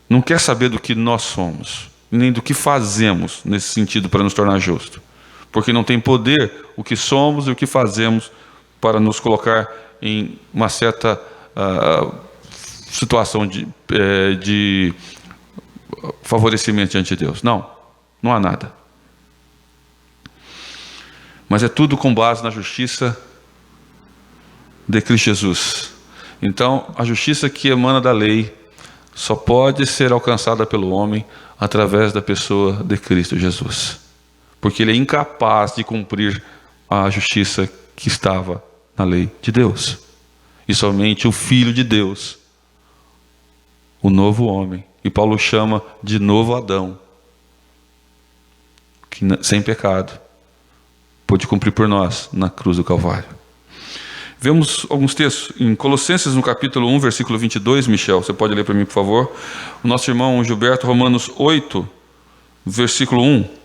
não quer saber do que nós somos, nem do que fazemos nesse sentido para nos tornar justos, porque não tem poder o que somos e o que fazemos para nos colocar em uma certa situação de favorecimento diante de Deus. Não há nada. Mas é tudo com base na justiça de Cristo Jesus. Então, a justiça que emana da lei só pode ser alcançada pelo homem através da pessoa de Cristo Jesus, porque ele é incapaz de cumprir a justiça que estava na lei de Deus. E somente o Filho de Deus, o novo homem, e Paulo chama de novo Adão, que sem pecado pôde cumprir por nós na cruz do Calvário. Vemos alguns textos em Colossenses, no capítulo 1, versículo 22, Michel, você pode ler para mim, por favor? O nosso irmão Gilberto, Romanos 8, versículo 1.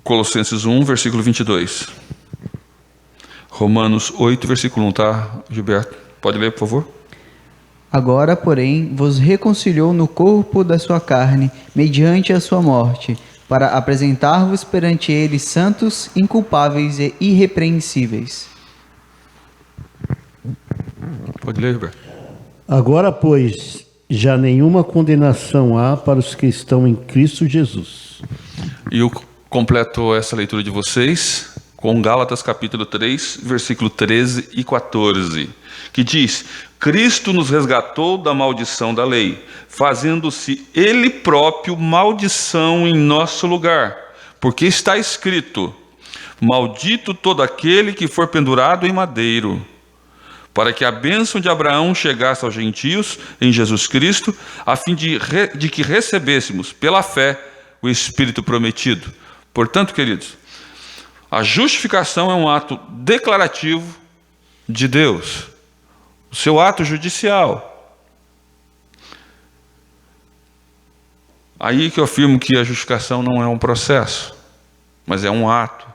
Colossenses 1, versículo 22. Romanos 8, versículo 1, tá, Gilberto? Pode ler, por favor? Agora, porém, vos reconciliou no corpo da sua carne, mediante a sua morte, para apresentar-vos perante ele santos, inculpáveis e irrepreensíveis. Pode ler, Gilberto. Agora, pois, já nenhuma condenação há para os que estão em Cristo Jesus. E eu completo essa leitura de vocês com Gálatas capítulo 3, versículo 13 e 14, que diz: Cristo nos resgatou da maldição da lei, fazendo-se Ele próprio maldição em nosso lugar, porque está escrito: maldito todo aquele que for pendurado em madeiro, para que a bênção de Abraão chegasse aos gentios em Jesus Cristo, a fim de que recebêssemos pela fé o Espírito prometido. Portanto, queridos, a justificação é um ato declarativo de Deus, o seu ato judicial. Aí que eu afirmo que a justificação não é um processo, mas é um ato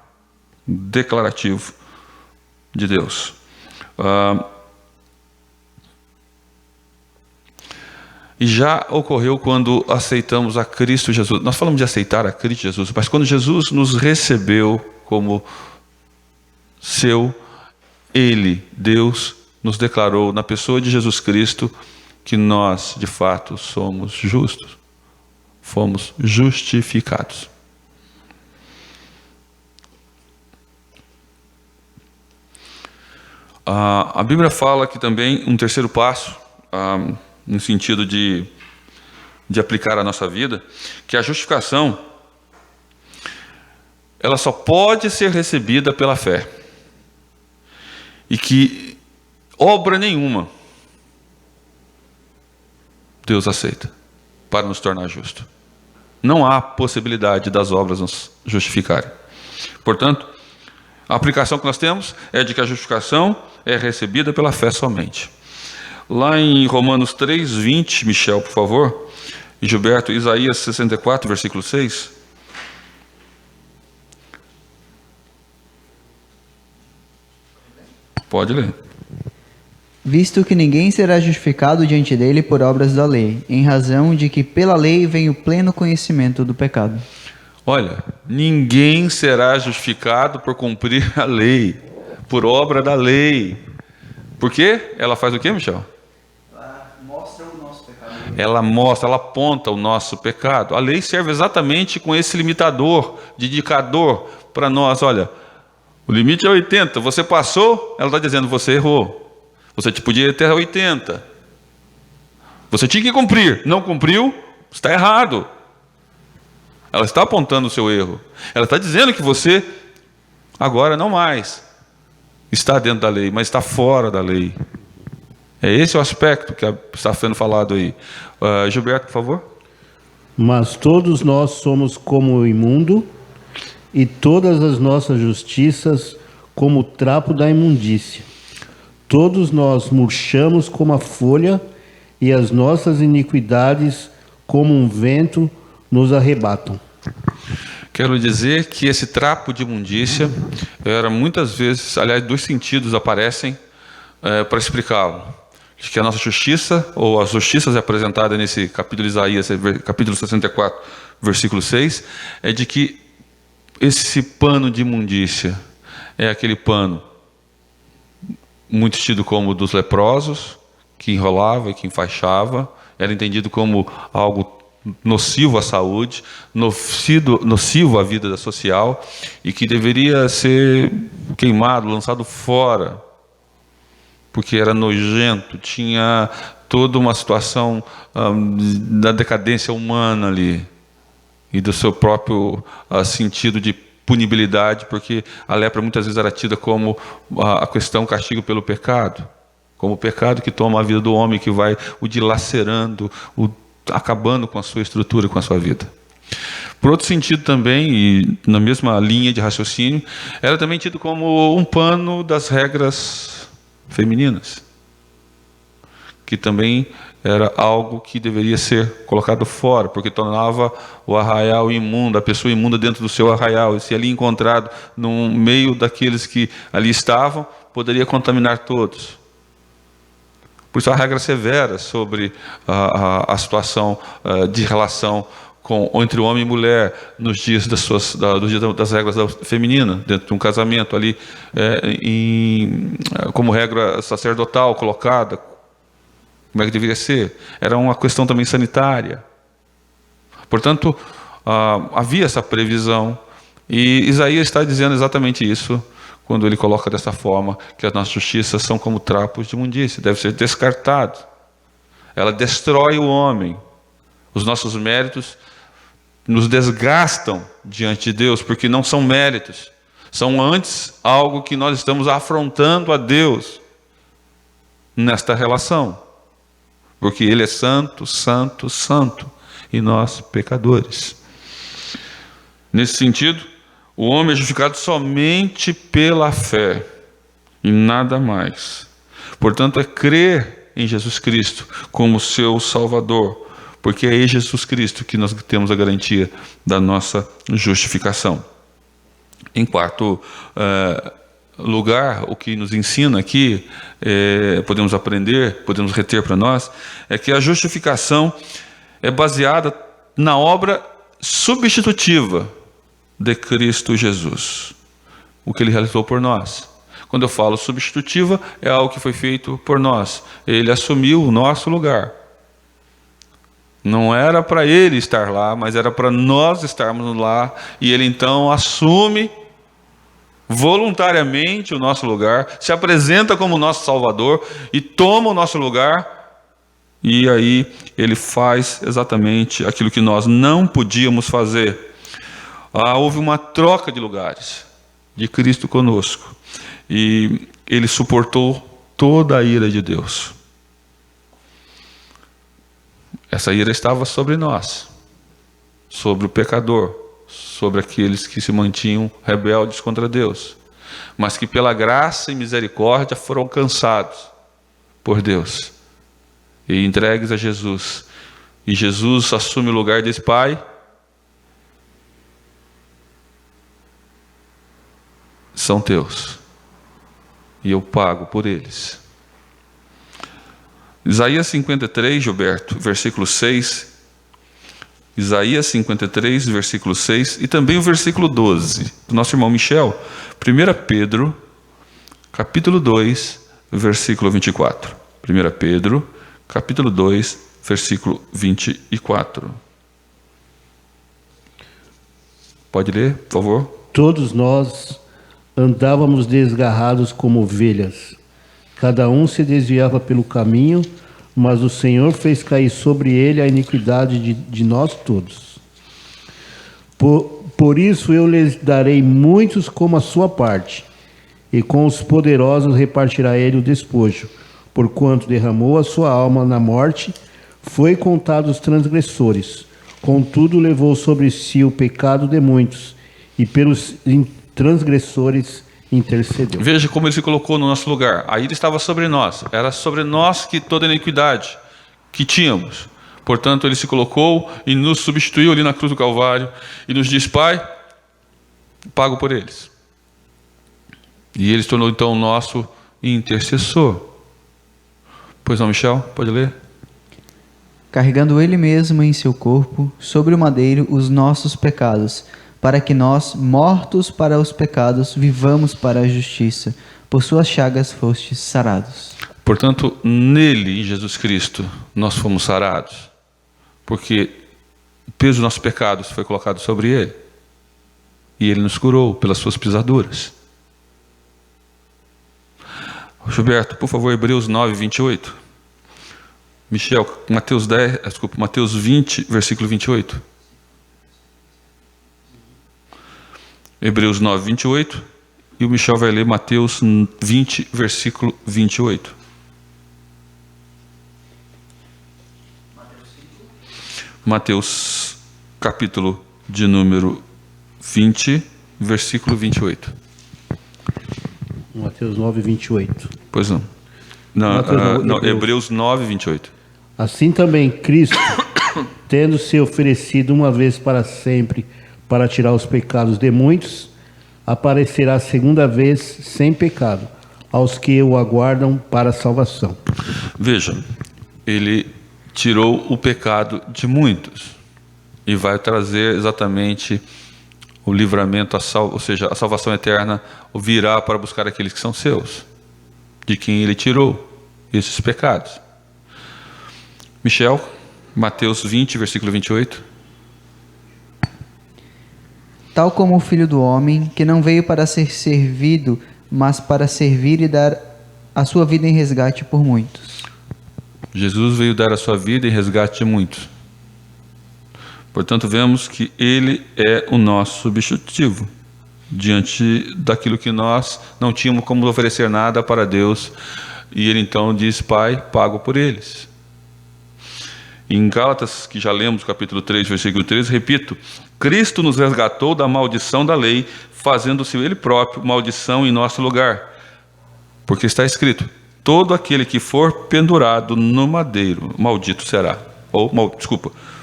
declarativo de Deus. E já ocorreu quando aceitamos a Cristo Jesus. Nós falamos de aceitar a Cristo Jesus, mas quando Jesus nos recebeu como seu, Ele, Deus, nos declarou na pessoa de Jesus Cristo que nós, de fato, somos justos. Fomos justificados. A Bíblia fala que também um terceiro passo, no sentido de aplicar a nossa vida, que a justificação, ela só pode ser recebida pela fé. E que obra nenhuma Deus aceita para nos tornar justo. Não há possibilidade das obras nos justificarem. Portanto, a aplicação que nós temos é de que a justificação é recebida pela fé somente. Lá em Romanos 3:20, Michel, por favor, e Gilberto, Isaías 64, versículo 6. Pode ler. Visto que ninguém será justificado diante dele por obras da lei, em razão de que pela lei vem o pleno conhecimento do pecado. Olha, ninguém será justificado por cumprir a lei, por obra da lei. Por quê? Ela faz o quê, Michel? Ela mostra o nosso pecado. Ela aponta o nosso pecado. A lei serve exatamente com esse limitador, de indicador para nós. Olha, o limite é 80, você passou, ela está dizendo, você errou. Você podia ter 80. Você tinha que cumprir, não cumpriu, está errado. Ela está apontando o seu erro. Ela está dizendo que você, agora não mais, está dentro da lei, mas está fora da lei. É esse o aspecto que está sendo falado aí. Gilberto, por favor. Mas todos nós somos como o imundo, e todas as nossas justiças como o trapo da imundícia. Todos nós murchamos como a folha, e as nossas iniquidades, como um vento, nos arrebatam. Quero dizer que esse trapo de imundícia, muitas vezes, aliás, dois sentidos aparecem para explicá-lo. Que a nossa justiça, ou as justiças apresentadas nesse capítulo de Isaías, capítulo 64, versículo 6, é de que esse pano de imundícia é aquele pano muito tido como dos leprosos, que enrolava e que enfaixava, era entendido como algo nocivo à saúde, nocivo à vida social, e que deveria ser queimado, lançado fora, porque era nojento, tinha toda uma situação da decadência humana ali, e do seu próprio sentido de punibilidade, porque a lepra muitas vezes era tida como a questão castigo pelo pecado, como o pecado que toma a vida do homem, que vai o dilacerando, acabando com a sua estrutura, com a sua vida. Por outro sentido também, e na mesma linha de raciocínio, era também tido como um pano das regras femininas, que também era algo que deveria ser colocado fora, porque tornava o arraial imundo, a pessoa imunda dentro do seu arraial, e se ali encontrado no meio daqueles que ali estavam, poderia contaminar todos. Por isso, há regras severas sobre a situação de relação entre o homem e mulher nos dias das regras femininas, dentro de um casamento ali, como regra sacerdotal colocada, como é que deveria ser. Era uma questão também sanitária. Portanto, havia essa previsão, e Isaías está dizendo exatamente isso quando ele coloca dessa forma que as nossas justiças são como trapos de imundície, deve ser descartado. Ela destrói o homem. Os nossos méritos nos desgastam diante de Deus, porque não são méritos, são antes algo que nós estamos afrontando a Deus nesta relação, porque Ele é santo, santo, santo, e nós pecadores. Nesse sentido, o homem é justificado somente pela fé e nada mais. Portanto, é crer em Jesus Cristo como seu Salvador, porque é em Jesus Cristo que nós temos a garantia da nossa justificação. Em quarto lugar, o que nos ensina aqui, podemos aprender, podemos reter para nós, é que a justificação é baseada na obra substitutiva de Cristo Jesus, o que Ele realizou por nós. Quando eu falo substitutiva, é algo que foi feito por nós. Ele assumiu o nosso lugar. Não era para Ele estar lá, mas era para nós estarmos lá, e Ele então assume voluntariamente o nosso lugar, se apresenta como nosso Salvador e toma o nosso lugar, e aí Ele faz exatamente aquilo que nós não podíamos fazer. Houve uma troca de lugares de Cristo conosco, e Ele suportou toda a ira de Deus. Essa ira estava sobre nós, sobre o pecador, sobre aqueles que se mantinham rebeldes contra Deus, mas que pela graça e misericórdia foram alcançados por Deus e entregues a Jesus. E Jesus assume o lugar desse Pai. São teus, e eu pago por eles. Isaías 53, Gilberto, versículo 6. Isaías 53, versículo 6, e também o versículo 12, do nosso irmão Michel. 1 Pedro, capítulo 2, versículo 24. 1 Pedro, capítulo 2, versículo 24. Pode ler, por favor? Todos nós andávamos desgarrados como ovelhas. Cada um se desviava pelo caminho, mas o Senhor fez cair sobre ele a iniquidade de nós todos. Por isso eu lhes darei muitos como a sua parte, e com os poderosos repartirá ele o despojo. Porquanto derramou a sua alma na morte, foi contado os transgressores. Contudo levou sobre si o pecado de muitos, e pelos transgressores intercedeu. Veja como Ele se colocou no nosso lugar. A ira estava sobre nós. Era sobre nós que toda a iniquidade que tínhamos. Portanto, Ele se colocou e nos substituiu ali na cruz do Calvário e nos diz: Pai, pago por eles. E Ele se tornou então o nosso intercessor. Pois não, Michel? Pode ler? Carregando Ele mesmo em seu corpo, sobre o madeiro, os nossos pecados, para que nós, mortos para os pecados, vivamos para a justiça. Por suas chagas fostes sarados. Portanto, nele, em Jesus Cristo, nós fomos sarados, porque o peso dos nossos pecados foi colocado sobre Ele, e Ele nos curou pelas suas pisaduras. Gilberto, por favor, Hebreus 9, 28. Michel, Mateus 20, versículo 28. Hebreus 9, 28, e o Michel vai ler Mateus 20, versículo 28. Mateus, capítulo de número 20, versículo 28. Mateus 9, 28. Pois não. Não, Hebreus 9, 28. Assim também Cristo, tendo se oferecido uma vez para sempre para tirar os pecados de muitos, aparecerá segunda vez sem pecado aos que o aguardam para a salvação. Veja, Ele tirou o pecado de muitos e vai trazer exatamente o livramento, ou seja, a salvação eterna virá para buscar aqueles que são seus, de quem Ele tirou esses pecados. Michel, Mateus 20, versículo 28. Tal como o Filho do Homem, que não veio para ser servido, mas para servir e dar a sua vida em resgate por muitos. Jesus veio dar a sua vida em resgate de muitos. Portanto, vemos que ele é o nosso substitutivo, diante daquilo que nós não tínhamos como oferecer nada para Deus. E ele então diz: Pai, pago por eles. Em Gálatas, que já lemos, capítulo 3, versículo 13, repito: Cristo nos resgatou da maldição da lei, fazendo-se ele próprio maldição em nosso lugar. Porque está escrito: todo aquele que for pendurado no madeiro, maldito será.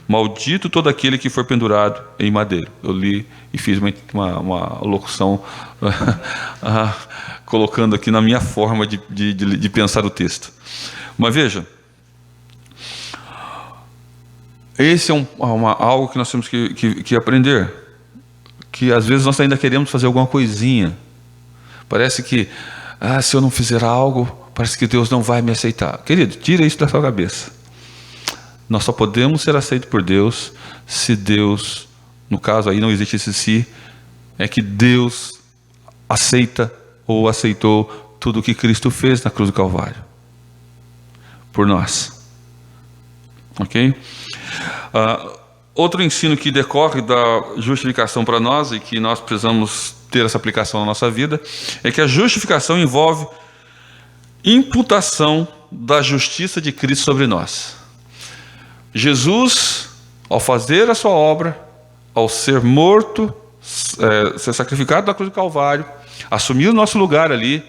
Maldito todo aquele que for pendurado em madeiro. Eu li e fiz uma locução colocando aqui na minha forma de pensar o texto. Mas veja, esse é algo que nós temos que aprender, que às vezes nós ainda queremos fazer alguma coisinha. Parece que, se eu não fizer algo, parece que Deus não vai me aceitar. Querido, tira isso da sua cabeça. Nós só podemos ser aceitos por Deus se Deus, no caso aí não existe esse se, é que Deus aceita ou aceitou tudo o que Cristo fez na cruz do Calvário por nós. Ok? Outro ensino que decorre da justificação para nós e que nós precisamos ter essa aplicação na nossa vida é que a justificação envolve imputação da justiça de Cristo sobre nós. Jesus, ao fazer a sua obra, ao ser morto, ser sacrificado na cruz do Calvário, assumir o nosso lugar ali,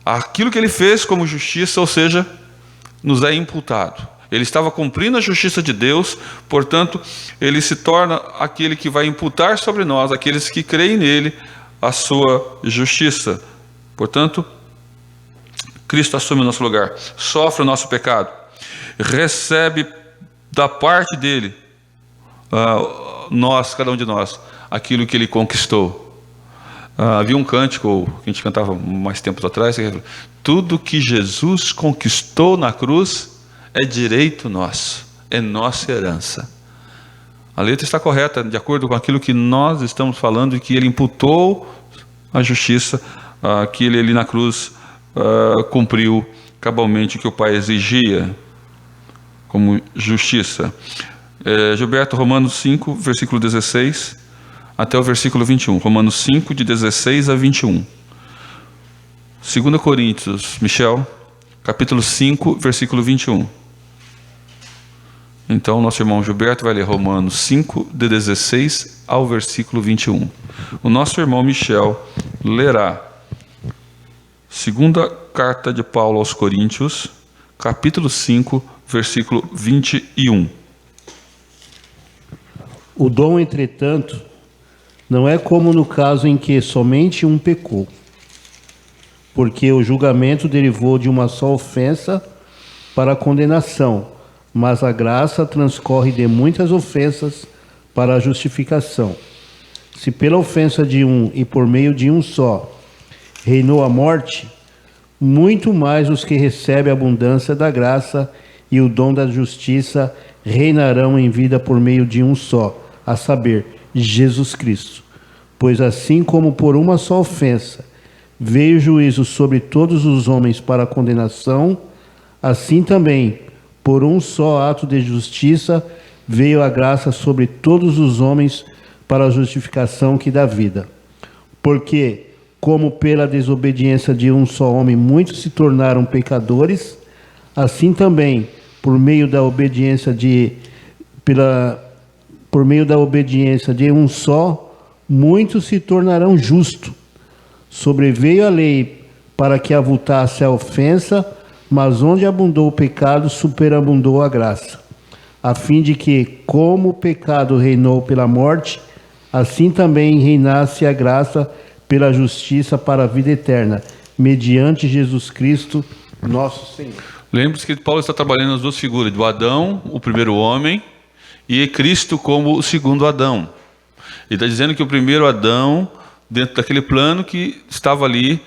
aquilo que ele fez como justiça, ou seja, nos é imputado. Ele estava cumprindo a justiça de Deus, portanto, ele se torna aquele que vai imputar sobre nós, aqueles que creem nele, a sua justiça. Portanto, Cristo assume o nosso lugar, sofre o nosso pecado, recebe da parte dele, cada um de nós, aquilo que ele conquistou. Havia um cântico que a gente cantava mais tempos atrás: tudo que Jesus conquistou na cruz é direito nosso, é nossa herança. A letra está correta, de acordo com aquilo que nós estamos falando, e que ele imputou a justiça, que ele ali na cruz cumpriu cabalmente o que o Pai exigia como justiça. Gilberto, Romanos 5, versículo 16 até o versículo 21. Romanos 5, de 16 a 21. 2 Coríntios, Michel, capítulo 5, versículo 21. Então, nosso irmão Gilberto vai ler Romanos 5, de 16 ao versículo 21. O nosso irmão Michel lerá segunda carta de Paulo aos Coríntios, capítulo 5, versículo 21. O dom, entretanto, não é como no caso em que somente um pecou, porque o julgamento derivou de uma só ofensa para a condenação, mas a graça transcorre de muitas ofensas para a justificação. Se pela ofensa de um e por meio de um só reinou a morte, muito mais os que recebem a abundância da graça e o dom da justiça reinarão em vida por meio de um só, a saber, Jesus Cristo. Pois assim como por uma só ofensa veio o juízo sobre todos os homens para a condenação, assim também, por um só ato de justiça, veio a graça sobre todos os homens para a justificação que dá vida. Porque, como pela desobediência de um só homem muitos se tornaram pecadores, assim também, por meio da obediência de um só, muitos se tornarão justos. Sobreveio a lei para que avultasse a ofensa, mas onde abundou o pecado, superabundou a graça, a fim de que, como o pecado reinou pela morte, assim também reinasse a graça pela justiça para a vida eterna, mediante Jesus Cristo, nosso Senhor. Lembre-se que Paulo está trabalhando as duas figuras, do Adão, o primeiro homem, e Cristo como o segundo Adão. Ele está dizendo que o primeiro Adão, dentro daquele plano que estava ali,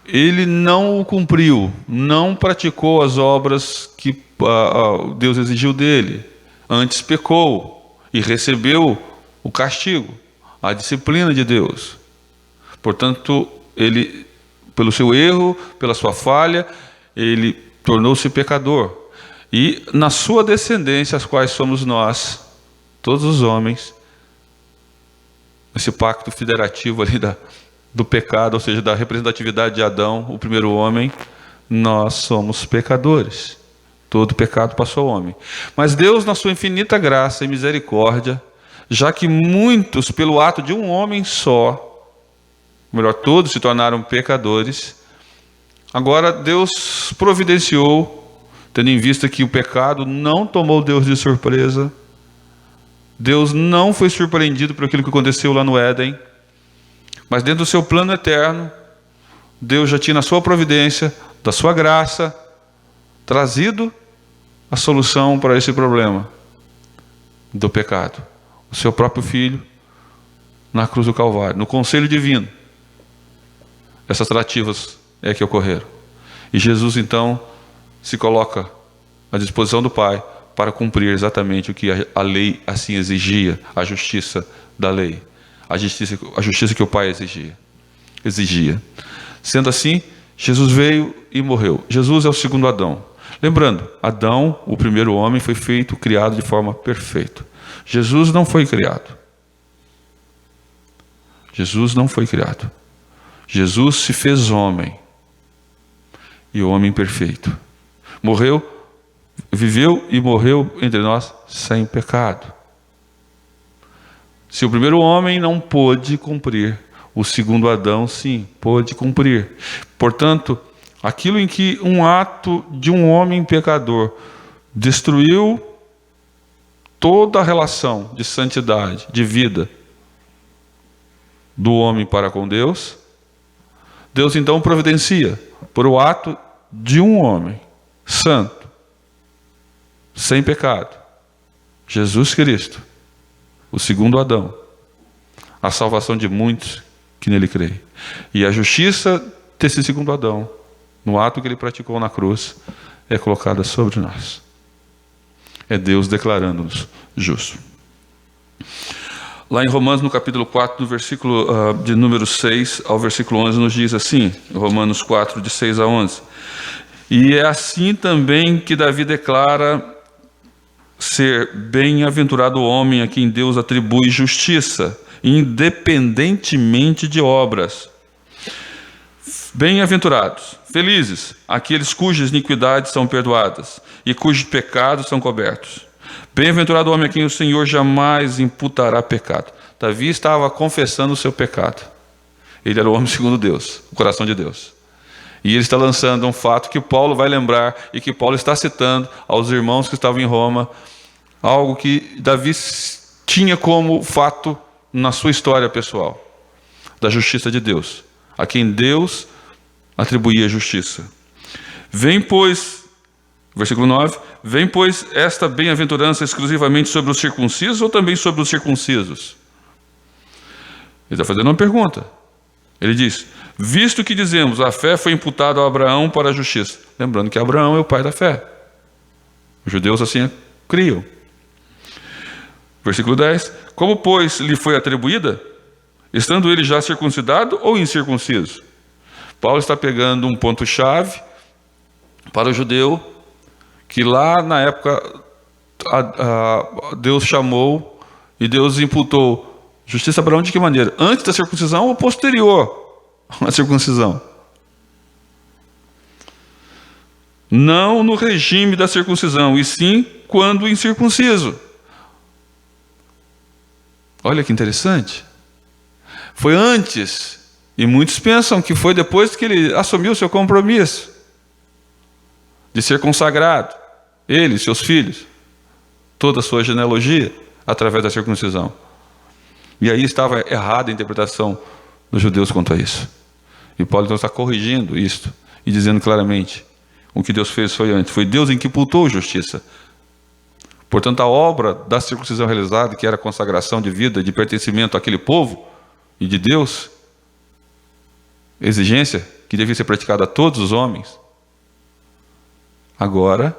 ele não o cumpriu, não praticou as obras que Deus exigiu dele. Antes pecou e recebeu o castigo, a disciplina de Deus. Portanto, ele pelo seu erro, pela sua falha, ele tornou-se pecador. E na sua descendência, as quais somos nós, todos os homens, esse pacto federativo ali do pecado, ou seja, da representatividade de Adão, o primeiro homem, nós somos pecadores. Todo pecado passou ao homem. Mas Deus, na sua infinita graça e misericórdia, já que muitos, pelo ato de um homem só, melhor, todos se tornaram pecadores, agora Deus providenciou, tendo em vista que o pecado não tomou Deus de surpresa, Deus não foi surpreendido por aquilo que aconteceu lá no Éden, mas dentro do seu plano eterno, Deus já tinha na sua providência, da sua graça, trazido a solução para esse problema do pecado. O seu próprio Filho na cruz do Calvário, no conselho divino. Essas tratativas é que ocorreram. E Jesus então se coloca à disposição do Pai para cumprir exatamente o que a lei assim exigia, a justiça da lei, a justiça que o Pai exigia. Sendo assim, Jesus veio e morreu. Jesus é o segundo Adão. Lembrando, Adão, o primeiro homem, foi criado de forma perfeita. Jesus não foi criado. Jesus não foi criado. Jesus se fez homem. E homem perfeito. Viveu e morreu entre nós sem pecado. Se o primeiro homem não pôde cumprir, o segundo Adão sim, pôde cumprir. Portanto, aquilo em que um ato de um homem pecador destruiu toda a relação de santidade, de vida do homem para com Deus, Deus então providencia por o ato de um homem santo, sem pecado, Jesus Cristo, o segundo Adão, a salvação de muitos que nele creem. E a justiça desse segundo Adão, no ato que ele praticou na cruz, é colocada sobre nós. É Deus declarando-nos justos. Lá em Romanos, no capítulo 4, no versículo de número 6 ao versículo 11, nos diz assim, Romanos 4, de 6 a 11. E é assim também que Davi declara ser bem-aventurado o homem a quem Deus atribui justiça, independentemente de obras. Bem-aventurados, felizes, aqueles cujas iniquidades são perdoadas e cujos pecados são cobertos. Bem-aventurado o homem a quem o Senhor jamais imputará pecado. Davi estava confessando o seu pecado. Ele era o homem segundo Deus, o coração de Deus. E ele está lançando um fato que Paulo vai lembrar e que Paulo está citando aos irmãos que estavam em Roma, algo que Davi tinha como fato na sua história pessoal, da justiça de Deus, a quem Deus atribuía justiça. Vem, pois, versículo 9, vem, pois, esta bem-aventurança exclusivamente sobre os circuncisos ou também sobre os circuncisos? Ele está fazendo uma pergunta. Ele diz, visto que dizemos, a fé foi imputada a Abraão para a justiça. Lembrando que Abraão é o pai da fé. Os judeus assim a criam. Versículo 10, como, pois, lhe foi atribuída, estando ele já circuncidado ou incircunciso? Paulo está pegando um ponto-chave para o judeu, que lá na época Deus chamou e Deus imputou justiça a Abraão de que maneira? Antes da circuncisão ou posterior à circuncisão? Não no regime da circuncisão, e sim quando incircunciso. Olha que interessante. Foi antes, e muitos pensam que foi depois que ele assumiu o seu compromisso de ser consagrado, ele e seus filhos, toda a sua genealogia, através da circuncisão. E aí estava errada a interpretação dos judeus quanto a isso. E Paulo então está corrigindo isto e dizendo claramente, o que Deus fez foi antes. Foi Deus em que imputou justiça. Portanto, a obra da circuncisão realizada, que era a consagração de vida, de pertencimento àquele povo e de Deus, exigência que devia ser praticada a todos os homens, agora,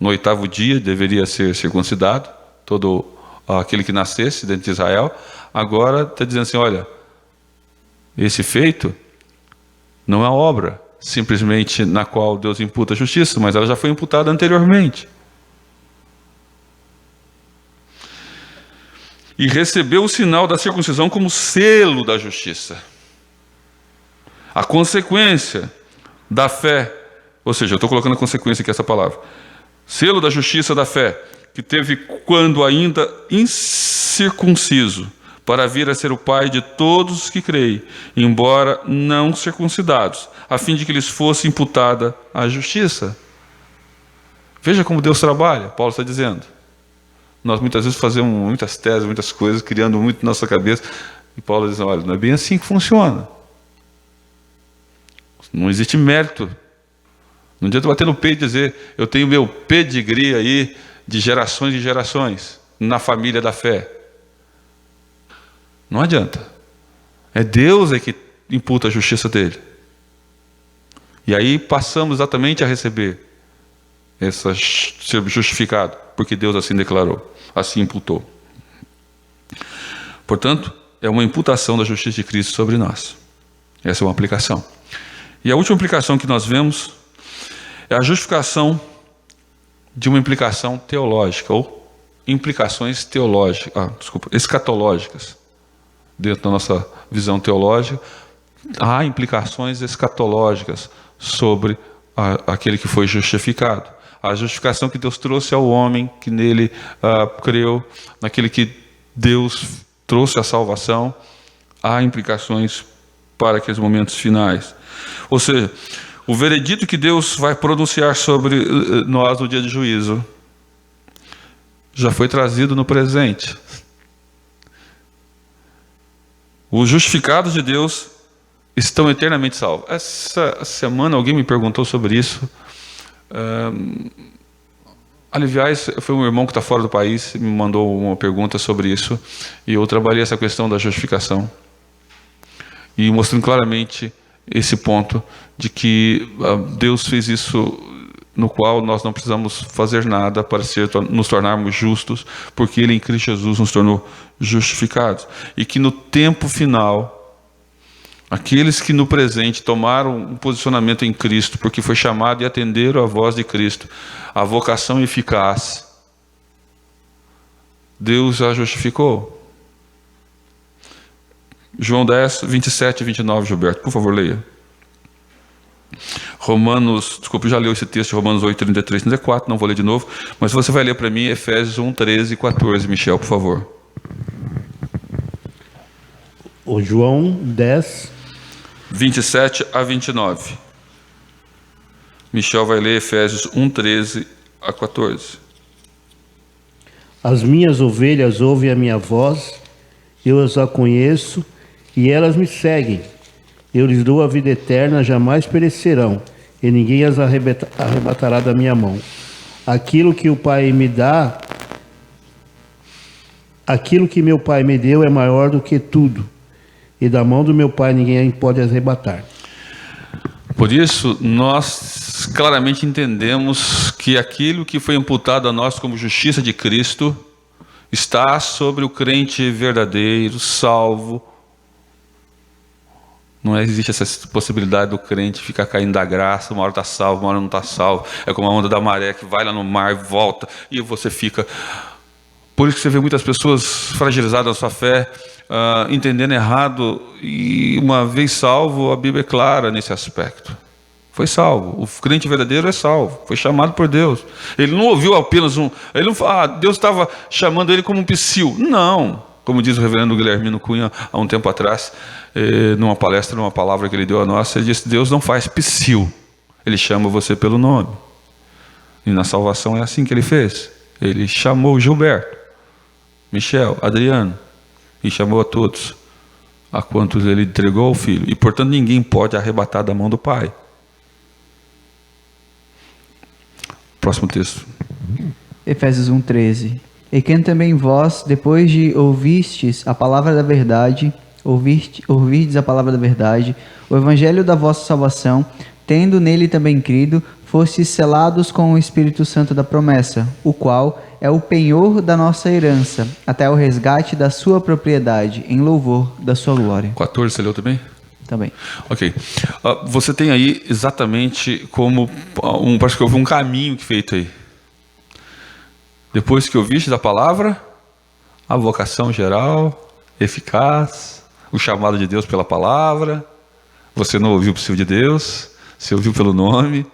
no 8º dia, deveria ser circuncidado, todo aquele que nascesse dentro de Israel. Agora está dizendo assim, olha, esse feito Não é a obra simplesmente na qual Deus imputa a justiça, mas ela já foi imputada anteriormente. E recebeu o sinal da circuncisão como selo da justiça. A consequência da fé, ou seja, eu estou colocando a consequência aqui, essa palavra. Selo da justiça da fé, que teve quando ainda incircunciso, para vir a ser o pai de todos os que creem, embora não circuncidados, a fim de que lhes fosse imputada a justiça. Veja como Deus trabalha, Paulo está dizendo. Nós muitas vezes fazemos muitas teses, muitas coisas, criando muito na nossa cabeça, e Paulo diz, olha, não é bem assim que funciona. Não existe mérito. Não adianta bater no peito e dizer, eu tenho meu pedigree aí de gerações e gerações na família da fé. Não adianta. É Deus que imputa a justiça dele. E aí passamos exatamente a receber ser justificado, porque Deus assim declarou, assim imputou. Portanto, é uma imputação da justiça de Cristo sobre nós. Essa é uma aplicação. E a última aplicação que nós vemos é a justificação de uma implicação teológica, ou implicações teológicas, escatológicas. Dentro da nossa visão teológica, há implicações escatológicas sobre aquele que foi justificado. A justificação que Deus trouxe ao homem, que nele creu, naquele que Deus trouxe a salvação, há implicações para aqueles momentos finais. Ou seja, o veredito que Deus vai pronunciar sobre nós no dia de juízo já foi trazido no presente. Os justificados de Deus estão eternamente salvos. Essa semana alguém me perguntou sobre isso. Aliás, foi um irmão que está fora do país, me mandou uma pergunta sobre isso, e eu trabalhei essa questão da justificação, e mostrando claramente esse ponto de que Deus fez isso, no qual nós não precisamos fazer nada para nos tornarmos justos, porque Ele em Cristo Jesus nos tornou justificados. E que no tempo final, aqueles que no presente tomaram um posicionamento em Cristo, porque foi chamado e atenderam a voz de Cristo, a vocação eficaz, Deus já justificou. João 10, 27 e 29, Gilberto, por favor, leia. Já leu esse texto, Romanos 8, 33 e 34, não vou ler de novo, mas você vai ler para mim Efésios 1, 13 e 14, Michel, por favor. O João 10, 27 a 29. Michel vai ler Efésios 1, 13 a 14. As minhas ovelhas ouvem a minha voz, eu as conheço e elas me seguem. Eu lhes dou a vida eterna, jamais perecerão, e ninguém as arrebatará da minha mão. Aquilo que o Pai me dá, aquilo que meu Pai me deu é maior do que tudo, e da mão do meu Pai ninguém pode arrebatar. Por isso, nós claramente entendemos que aquilo que foi imputado a nós como justiça de Cristo está sobre o crente verdadeiro, salvo. Não existe essa possibilidade do crente ficar caindo da graça, uma hora está salvo, uma hora não está salvo. É como a onda da maré que vai lá no mar, volta, e você fica... Por isso que você vê muitas pessoas fragilizadas na sua fé, entendendo errado, e uma vez salvo, a Bíblia é clara nesse aspecto. Foi salvo. O crente verdadeiro é salvo. Foi chamado por Deus. Ele não ouviu apenas ele não fala, Deus estava chamando ele como um psil. Não. Como diz o reverendo Guilhermino Cunha há um tempo atrás, numa palestra, numa palavra que ele deu a nós, ele disse: Deus não faz psil. Ele chama você pelo nome. E na salvação é assim que ele fez. Ele chamou Gilberto, Michel, Adriano, e chamou a todos, a quantos ele entregou ao Filho. E portanto ninguém pode arrebatar da mão do Pai. Próximo texto. Efésios 1:13. E quem também vós, depois de ouvistes a palavra da verdade, ouvirdes a palavra da verdade, o evangelho da vossa salvação, tendo nele também crido, fostes selados com o Espírito Santo da promessa, o qual é o penhor da nossa herança, até o resgate da sua propriedade, em louvor da sua glória. 14, você leu também? Também. Ok. Você tem aí exatamente como parece que houve um caminho feito aí. Depois que ouviste da palavra, a vocação geral, eficaz, o chamado de Deus pela palavra. Você não ouviu o possível de Deus, você ouviu pelo nome,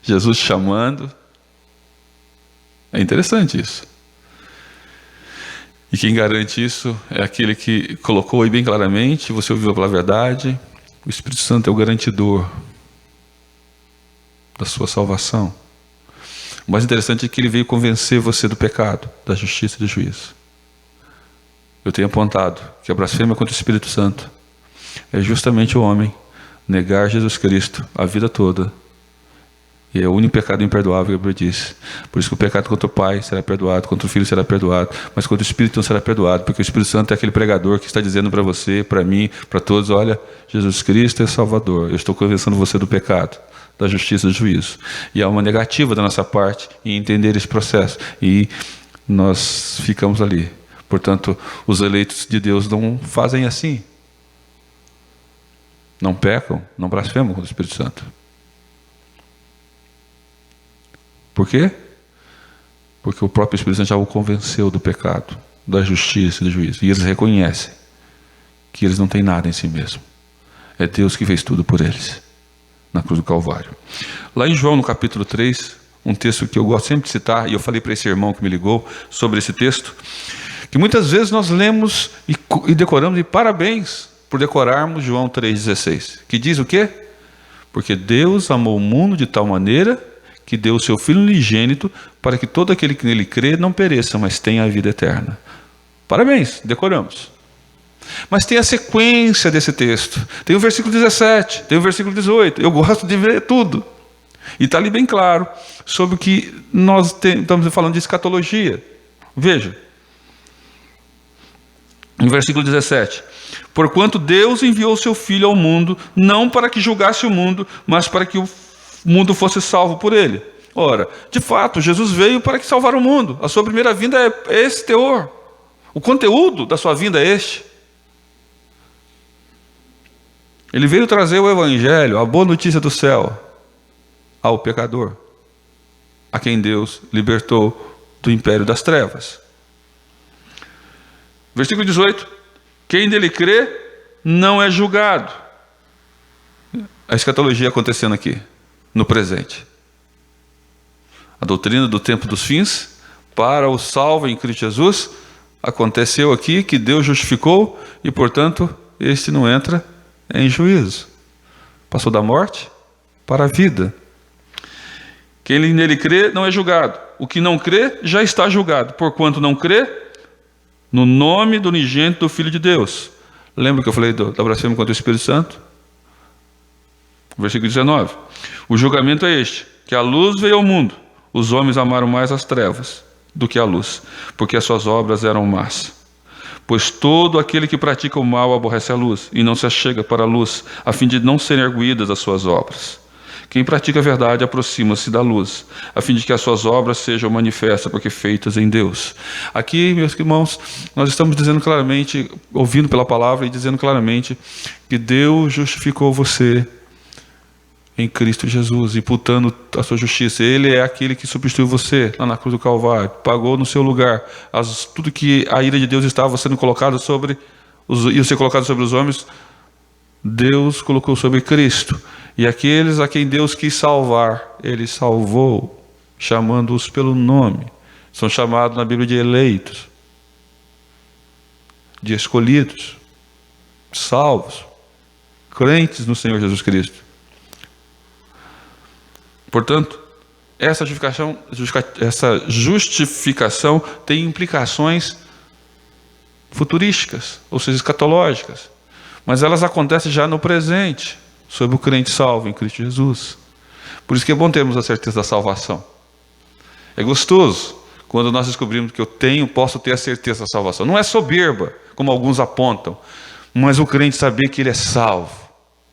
Jesus te chamando. É interessante isso. E quem garante isso é aquele que colocou aí bem claramente, você ouviu pela verdade, o Espírito Santo é o garantidor da sua salvação. O mais interessante é que ele veio convencer você do pecado, da justiça e do juízo. Eu tenho apontado que a blasfêmia contra o Espírito Santo é justamente o homem negar Jesus Cristo a vida toda. E é o único pecado imperdoável que a Bíblia diz. Por isso que o pecado contra o Pai será perdoado, contra o Filho será perdoado, mas contra o Espírito não será perdoado, porque o Espírito Santo é aquele pregador que está dizendo para você, para mim, para todos, olha, Jesus Cristo é Salvador, eu estou convencendo você do pecado, da justiça e do juízo. E há uma negativa da nossa parte em entender esse processo, e nós ficamos ali. Portanto, os eleitos de Deus não fazem assim. Não pecam, não blasfemam contra o Espírito Santo. Por quê? Porque o próprio Espírito Santo já o convenceu do pecado, da justiça e do juízo. E eles reconhecem que eles não têm nada em si mesmo. É Deus que fez tudo por eles, na cruz do Calvário. Lá em João, no capítulo 3, um texto que eu gosto sempre de citar, e eu falei para esse irmão que me ligou sobre esse texto, que muitas vezes nós lemos e decoramos, e parabéns por decorarmos João 3,16, que diz o quê? Porque Deus amou o mundo de tal maneira que deu o seu Filho unigênito para que todo aquele que nele crê não pereça, mas tenha a vida eterna. Parabéns, decoramos. Mas tem a sequência desse texto. Tem o versículo 17, tem o versículo 18. Eu gosto de ver tudo. E está ali bem claro sobre o que nós estamos falando de escatologia. Veja. No versículo 17. Porquanto Deus enviou o seu Filho ao mundo, não para que julgasse o mundo, mas para que o mundo fosse salvo por ele. Ora, de fato, Jesus veio para que salvar o mundo. A sua primeira vinda é esse teor. O conteúdo da sua vinda é este. Ele veio trazer o evangelho, a boa notícia do céu, ao pecador, a quem Deus libertou do império das trevas. Versículo 18. Quem nele crê não é julgado. A escatologia acontecendo aqui, no presente. A doutrina do tempo dos fins, para o salvo em Cristo Jesus, aconteceu aqui que Deus justificou e, portanto, este não entra em juízo. Passou da morte para a vida. Quem nele crê não é julgado. O que não crê já está julgado, porquanto não crê no nome do unigênito do Filho de Deus. Lembra que eu falei da blasfêmia contra o Espírito Santo? Versículo 19. O julgamento é este, que a luz veio ao mundo. Os homens amaram mais as trevas do que a luz, porque as suas obras eram más. Pois todo aquele que pratica o mal aborrece a luz, e não se achega para a luz, a fim de não serem arguídas as suas obras. Quem pratica a verdade aproxima-se da luz, a fim de que as suas obras sejam manifestas, porque feitas em Deus. Aqui, meus irmãos, nós estamos dizendo claramente, ouvindo pela palavra e dizendo claramente que Deus justificou você em Cristo Jesus, imputando a sua justiça. Ele é aquele que substituiu você lá na cruz do Calvário, pagou no seu lugar tudo que a ira de Deus estava sendo colocado sobre ia ser colocado sobre os homens. Deus colocou sobre Cristo, e aqueles a quem Deus quis salvar, Ele salvou, chamando-os pelo nome. São chamados na Bíblia de eleitos, de escolhidos, salvos, crentes no Senhor Jesus Cristo. Portanto, essa justificação tem implicações futurísticas, ou seja, escatológicas. Mas elas acontecem já no presente, sobre o crente salvo em Cristo Jesus. Por isso que é bom termos a certeza da salvação. É gostoso quando nós descobrimos que posso ter a certeza da salvação. Não é soberba, como alguns apontam, mas o crente saber que ele é salvo.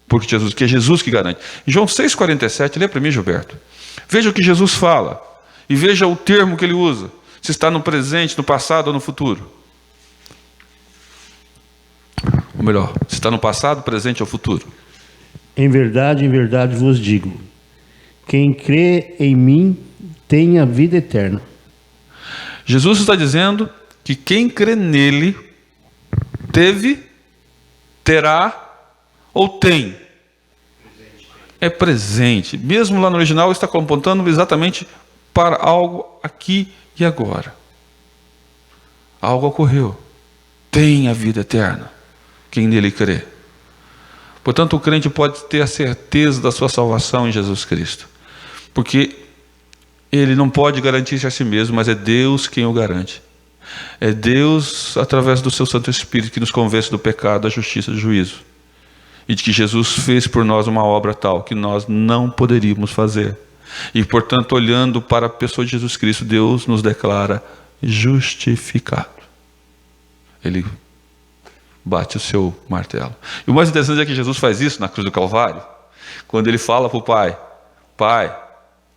Porque é Jesus que garante. Em João 6,47, lê para mim, Gilberto. Veja o que Jesus fala. E veja o termo que ele usa. Se está no presente, no passado ou no futuro. Ou melhor, se está no passado, presente ou futuro. em verdade vos digo, quem crê em mim tem a vida eterna. Jesus está dizendo que quem crê nele teve, terá ou tem. É presente. Mesmo lá no original está apontando exatamente para algo aqui e agora. Algo ocorreu. Tem a vida eterna. Quem nele crê. Portanto, o crente pode ter a certeza da sua salvação em Jesus Cristo. Porque ele não pode garantir-se a si mesmo, mas é Deus quem o garante. É Deus, através do seu Santo Espírito, que nos convence do pecado, da justiça e do juízo. E de que Jesus fez por nós uma obra tal que nós não poderíamos fazer. E, portanto, olhando para a pessoa de Jesus Cristo, Deus nos declara justificado. Ele bate o seu martelo. E o mais interessante é que Jesus faz isso na cruz do Calvário, quando ele fala para o Pai: Pai,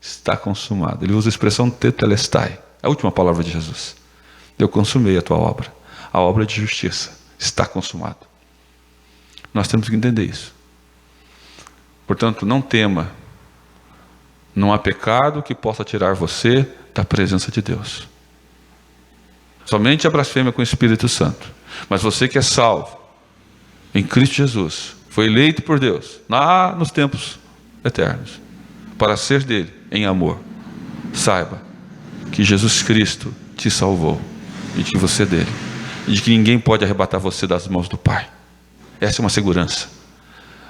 está consumado. Ele usa a expressão tetelestai, a última palavra de Jesus. Eu consumei a tua obra, a obra de justiça, está consumado. Nós temos que entender isso. Portanto, não tema. Não há pecado que possa tirar você da presença de Deus. Somente a blasfêmia com o Espírito Santo. Mas você que é salvo em Cristo Jesus, foi eleito por Deus lá nos tempos eternos, para ser dele em amor, saiba que Jesus Cristo te salvou e de que você é dele, e de que ninguém pode arrebatar você das mãos do Pai. Essa é uma segurança.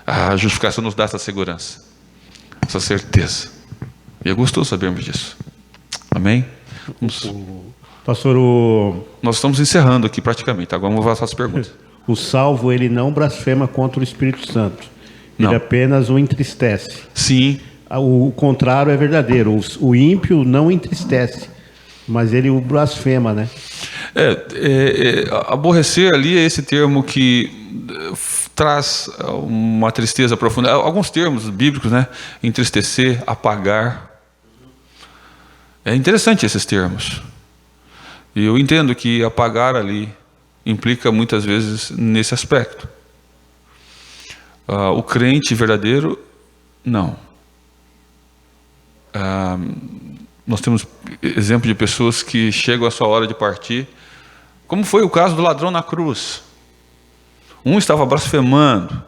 A justificação nos dá essa segurança, essa certeza. E é gostoso sabermos disso. Amém? Pastor, Nós estamos encerrando aqui praticamente. Agora vamos fazer as perguntas. o salvo, ele não blasfema contra o Espírito Santo. Não. Ele apenas o entristece. Sim, O contrário é verdadeiro. O ímpio não entristece, mas ele o blasfema, né? aborrecer ali é esse termo que traz uma tristeza profunda. Alguns termos bíblicos, né? Entristecer, apagar. É interessante esses termos. E eu entendo que apagar ali implica muitas vezes nesse aspecto. O crente verdadeiro, não. Nós temos exemplo de pessoas que chegam à sua hora de partir, como foi o caso do ladrão na cruz. Um estava blasfemando,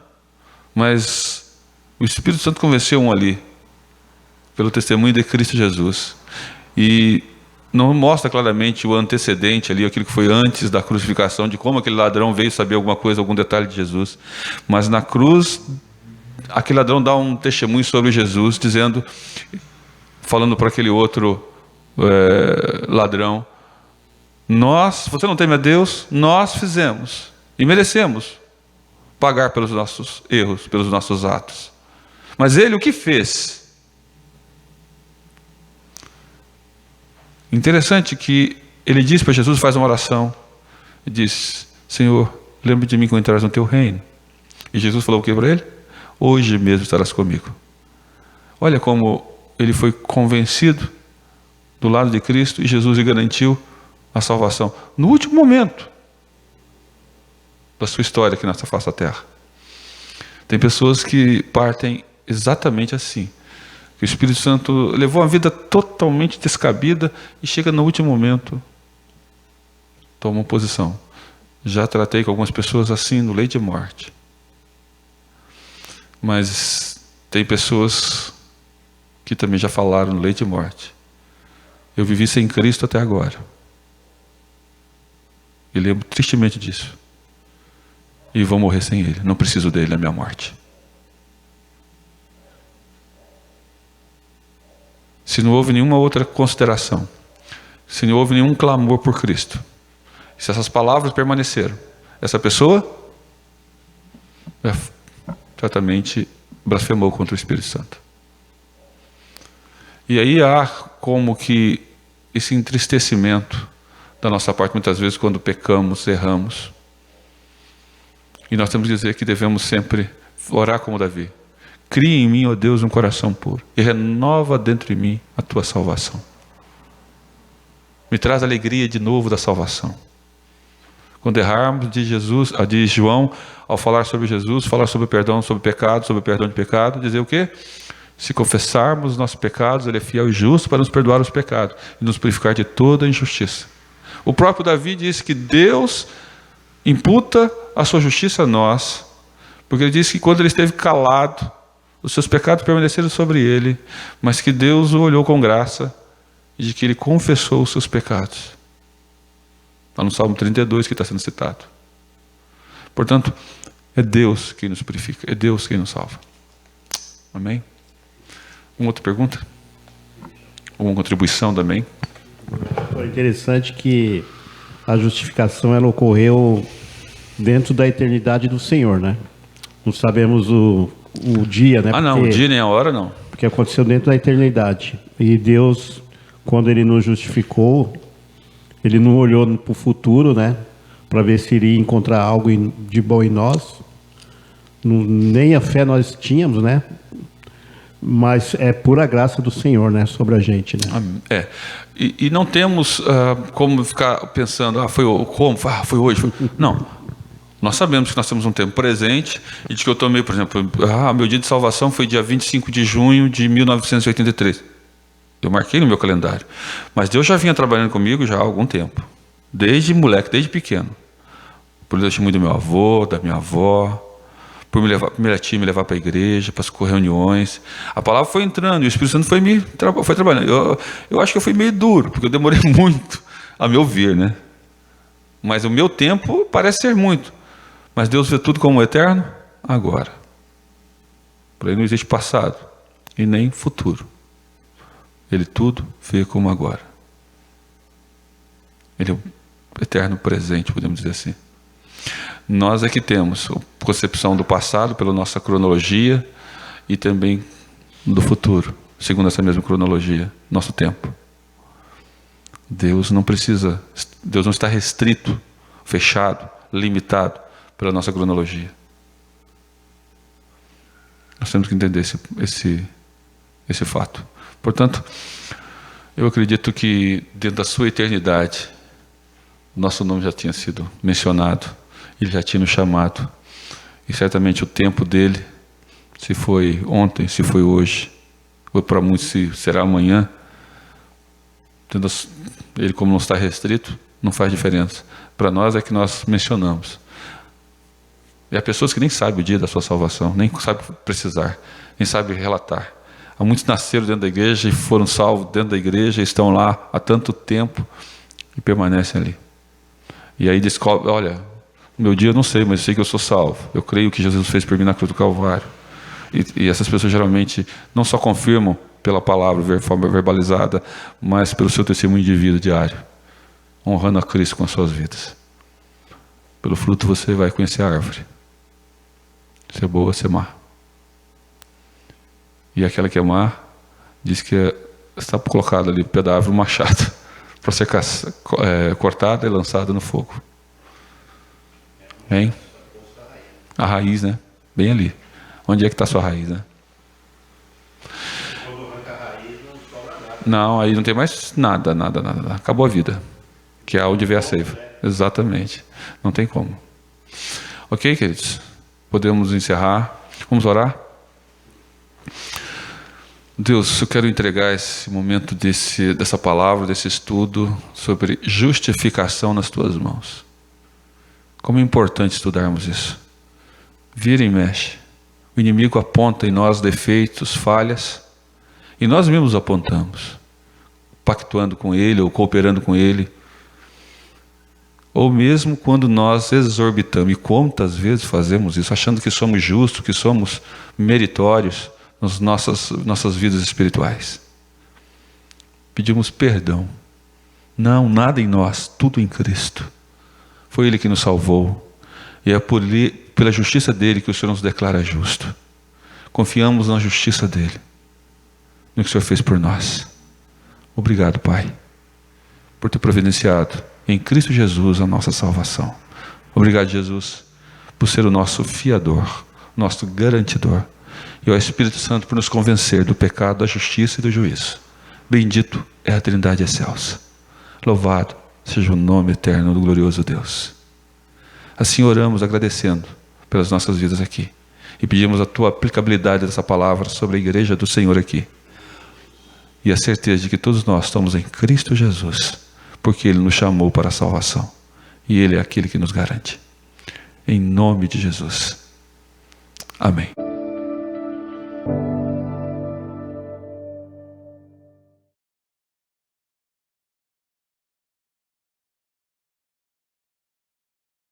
mas o Espírito Santo convenceu um ali, pelo testemunho de Cristo Jesus. E não mostra claramente o antecedente ali, aquilo que foi antes da crucificação, de como aquele ladrão veio saber alguma coisa, algum detalhe de Jesus. Mas na cruz, aquele ladrão dá um testemunho sobre Jesus, dizendo, falando para aquele outro ladrão: você não teme a Deus, nós fizemos e merecemos pagar pelos nossos erros, pelos nossos atos. Mas ele o que fez? Interessante que ele diz para Jesus, faz uma oração, e diz: Senhor, lembra de mim quando entrares no teu reino. E Jesus falou o que para ele? Hoje mesmo estarás comigo. Olha como ele foi convencido do lado de Cristo e Jesus lhe garantiu a salvação no último momento da sua história aqui nessa face da terra. Tem pessoas que partem exatamente assim, que o Espírito Santo levou uma vida totalmente descabida e chega no último momento, toma uma posição. Já tratei com algumas pessoas assim no leito de morte. Mas tem pessoas que também já falaram no leito de morte: eu vivi sem Cristo até agora. E lembro tristemente disso. E vou morrer sem Ele. Não preciso dele na minha morte. Se não houve nenhuma outra consideração, se não houve nenhum clamor por Cristo, se essas palavras permaneceram, essa pessoa certamente blasfemou contra o Espírito Santo. E aí há como que esse entristecimento da nossa parte, muitas vezes, quando pecamos, erramos. E nós temos que dizer que devemos sempre orar como Davi: cria em mim, ó Deus, um coração puro, e renova dentro de mim a tua salvação. Me traz a alegria de novo da salvação. Quando errarmos, diz João, ao falar sobre Jesus, falar sobre perdão, sobre pecado, sobre perdão de pecado, dizer o quê? Se confessarmos os nossos pecados, Ele é fiel e justo para nos perdoar os pecados e nos purificar de toda injustiça. O próprio Davi disse que Deus imputa a sua justiça a nós, porque ele disse que quando ele esteve calado, os seus pecados permaneceram sobre ele, mas que Deus o olhou com graça e de que ele confessou os seus pecados. Está no Salmo 32 que está sendo citado. Portanto, é Deus quem nos purifica, é Deus quem nos salva. Amém? Uma outra pergunta? Uma contribuição também? Foi interessante que a justificação ela ocorreu dentro da eternidade do Senhor, né? Não sabemos o dia, né? Não, o dia nem a hora não. Porque aconteceu dentro da eternidade. E Deus, quando Ele nos justificou, Ele não olhou para o futuro, né? Para ver se iria encontrar algo de bom em nós. Nem a fé nós tínhamos, né? Mas é pura graça do Senhor, né? Sobre a gente, né? E não temos como ficar pensando, foi hoje. Não. Nós sabemos que nós temos um tempo presente e de que eu tomei, por exemplo, meu dia de salvação foi dia 25 de junho de 1983. Eu marquei no meu calendário. Mas Deus já vinha trabalhando comigo já há algum tempo. Desde moleque, desde pequeno. Por testemunho do meu avô, da minha avó, por minha tia me levar para a igreja, para as reuniões. A palavra foi entrando e o Espírito Santo foi trabalhando. Eu acho que eu fui meio duro, porque eu demorei muito a me ouvir, né? Mas o meu tempo parece ser muito. Mas Deus vê tudo como eterno agora. Para Ele não existe passado e nem futuro. Ele tudo vê como agora. Ele é o eterno presente, podemos dizer assim. Nós é que temos a concepção do passado pela nossa cronologia e também do futuro, segundo essa mesma cronologia, nosso tempo. Deus não está restrito, fechado, limitado pela nossa cronologia. Nós temos que entender esse fato. Portanto, eu acredito que dentro da sua eternidade, nosso nome já tinha sido mencionado, Ele já tinha nos chamado, e certamente o tempo dele, se foi ontem, se foi hoje, ou para muitos se será amanhã, Ele como não está restrito, não faz diferença. Para nós é que nós mencionamos. E há pessoas que nem sabem o dia da sua salvação, nem sabem precisar, nem sabem relatar. Há muitos nasceram dentro da igreja e foram salvos dentro da igreja, e estão lá há tanto tempo e permanecem ali. E aí descobre, olha, meu dia eu não sei, mas eu sei que eu sou salvo. Eu creio que Jesus fez por mim na cruz do Calvário. E essas pessoas geralmente não só confirmam pela palavra, de forma verbalizada, mas pelo seu testemunho de vida diário, honrando a Cristo com as suas vidas. Pelo fruto você vai conhecer a árvore. Se é boa, se é má. E aquela que é má, diz que está colocado ali, pé da árvore, um machado, para ser cortada e lançada no fogo. Bem? A raiz, né? Bem ali. Onde é que está a sua raiz, né? Quando arranca a raiz, não sobra nada. Não, aí não tem mais nada. Acabou a vida. Que é onde vem a seiva. Exatamente. Não tem como. Ok, queridos? Podemos encerrar. Vamos orar? Deus, eu quero entregar esse momento dessa palavra, desse estudo sobre justificação nas tuas mãos. Como é importante estudarmos isso. Vira e mexe. O inimigo aponta em nós defeitos, falhas, e nós mesmos apontamos, pactuando com ele ou cooperando com ele. Ou mesmo quando nós exorbitamos, e quantas vezes fazemos isso, achando que somos justos, que somos meritórios nas nossas vidas espirituais. Pedimos perdão. Não, nada em nós, tudo em Cristo. Foi Ele que nos salvou. E é pela justiça dEle que o Senhor nos declara justo. Confiamos na justiça dEle, no que o Senhor fez por nós. Obrigado, Pai, por ter providenciado em Cristo Jesus a nossa salvação. Obrigado, Jesus, por ser o nosso fiador, nosso garantidor. E ao Espírito Santo por nos convencer do pecado, da justiça e do juízo. Bendito é a Trindade excelsa. Louvado seja o nome eterno do glorioso Deus. Assim oramos agradecendo pelas nossas vidas aqui. E pedimos a tua aplicabilidade dessa palavra sobre a igreja do Senhor aqui. E a certeza de que todos nós estamos em Cristo Jesus, porque Ele nos chamou para a salvação. E Ele é aquele que nos garante. Em nome de Jesus. Amém.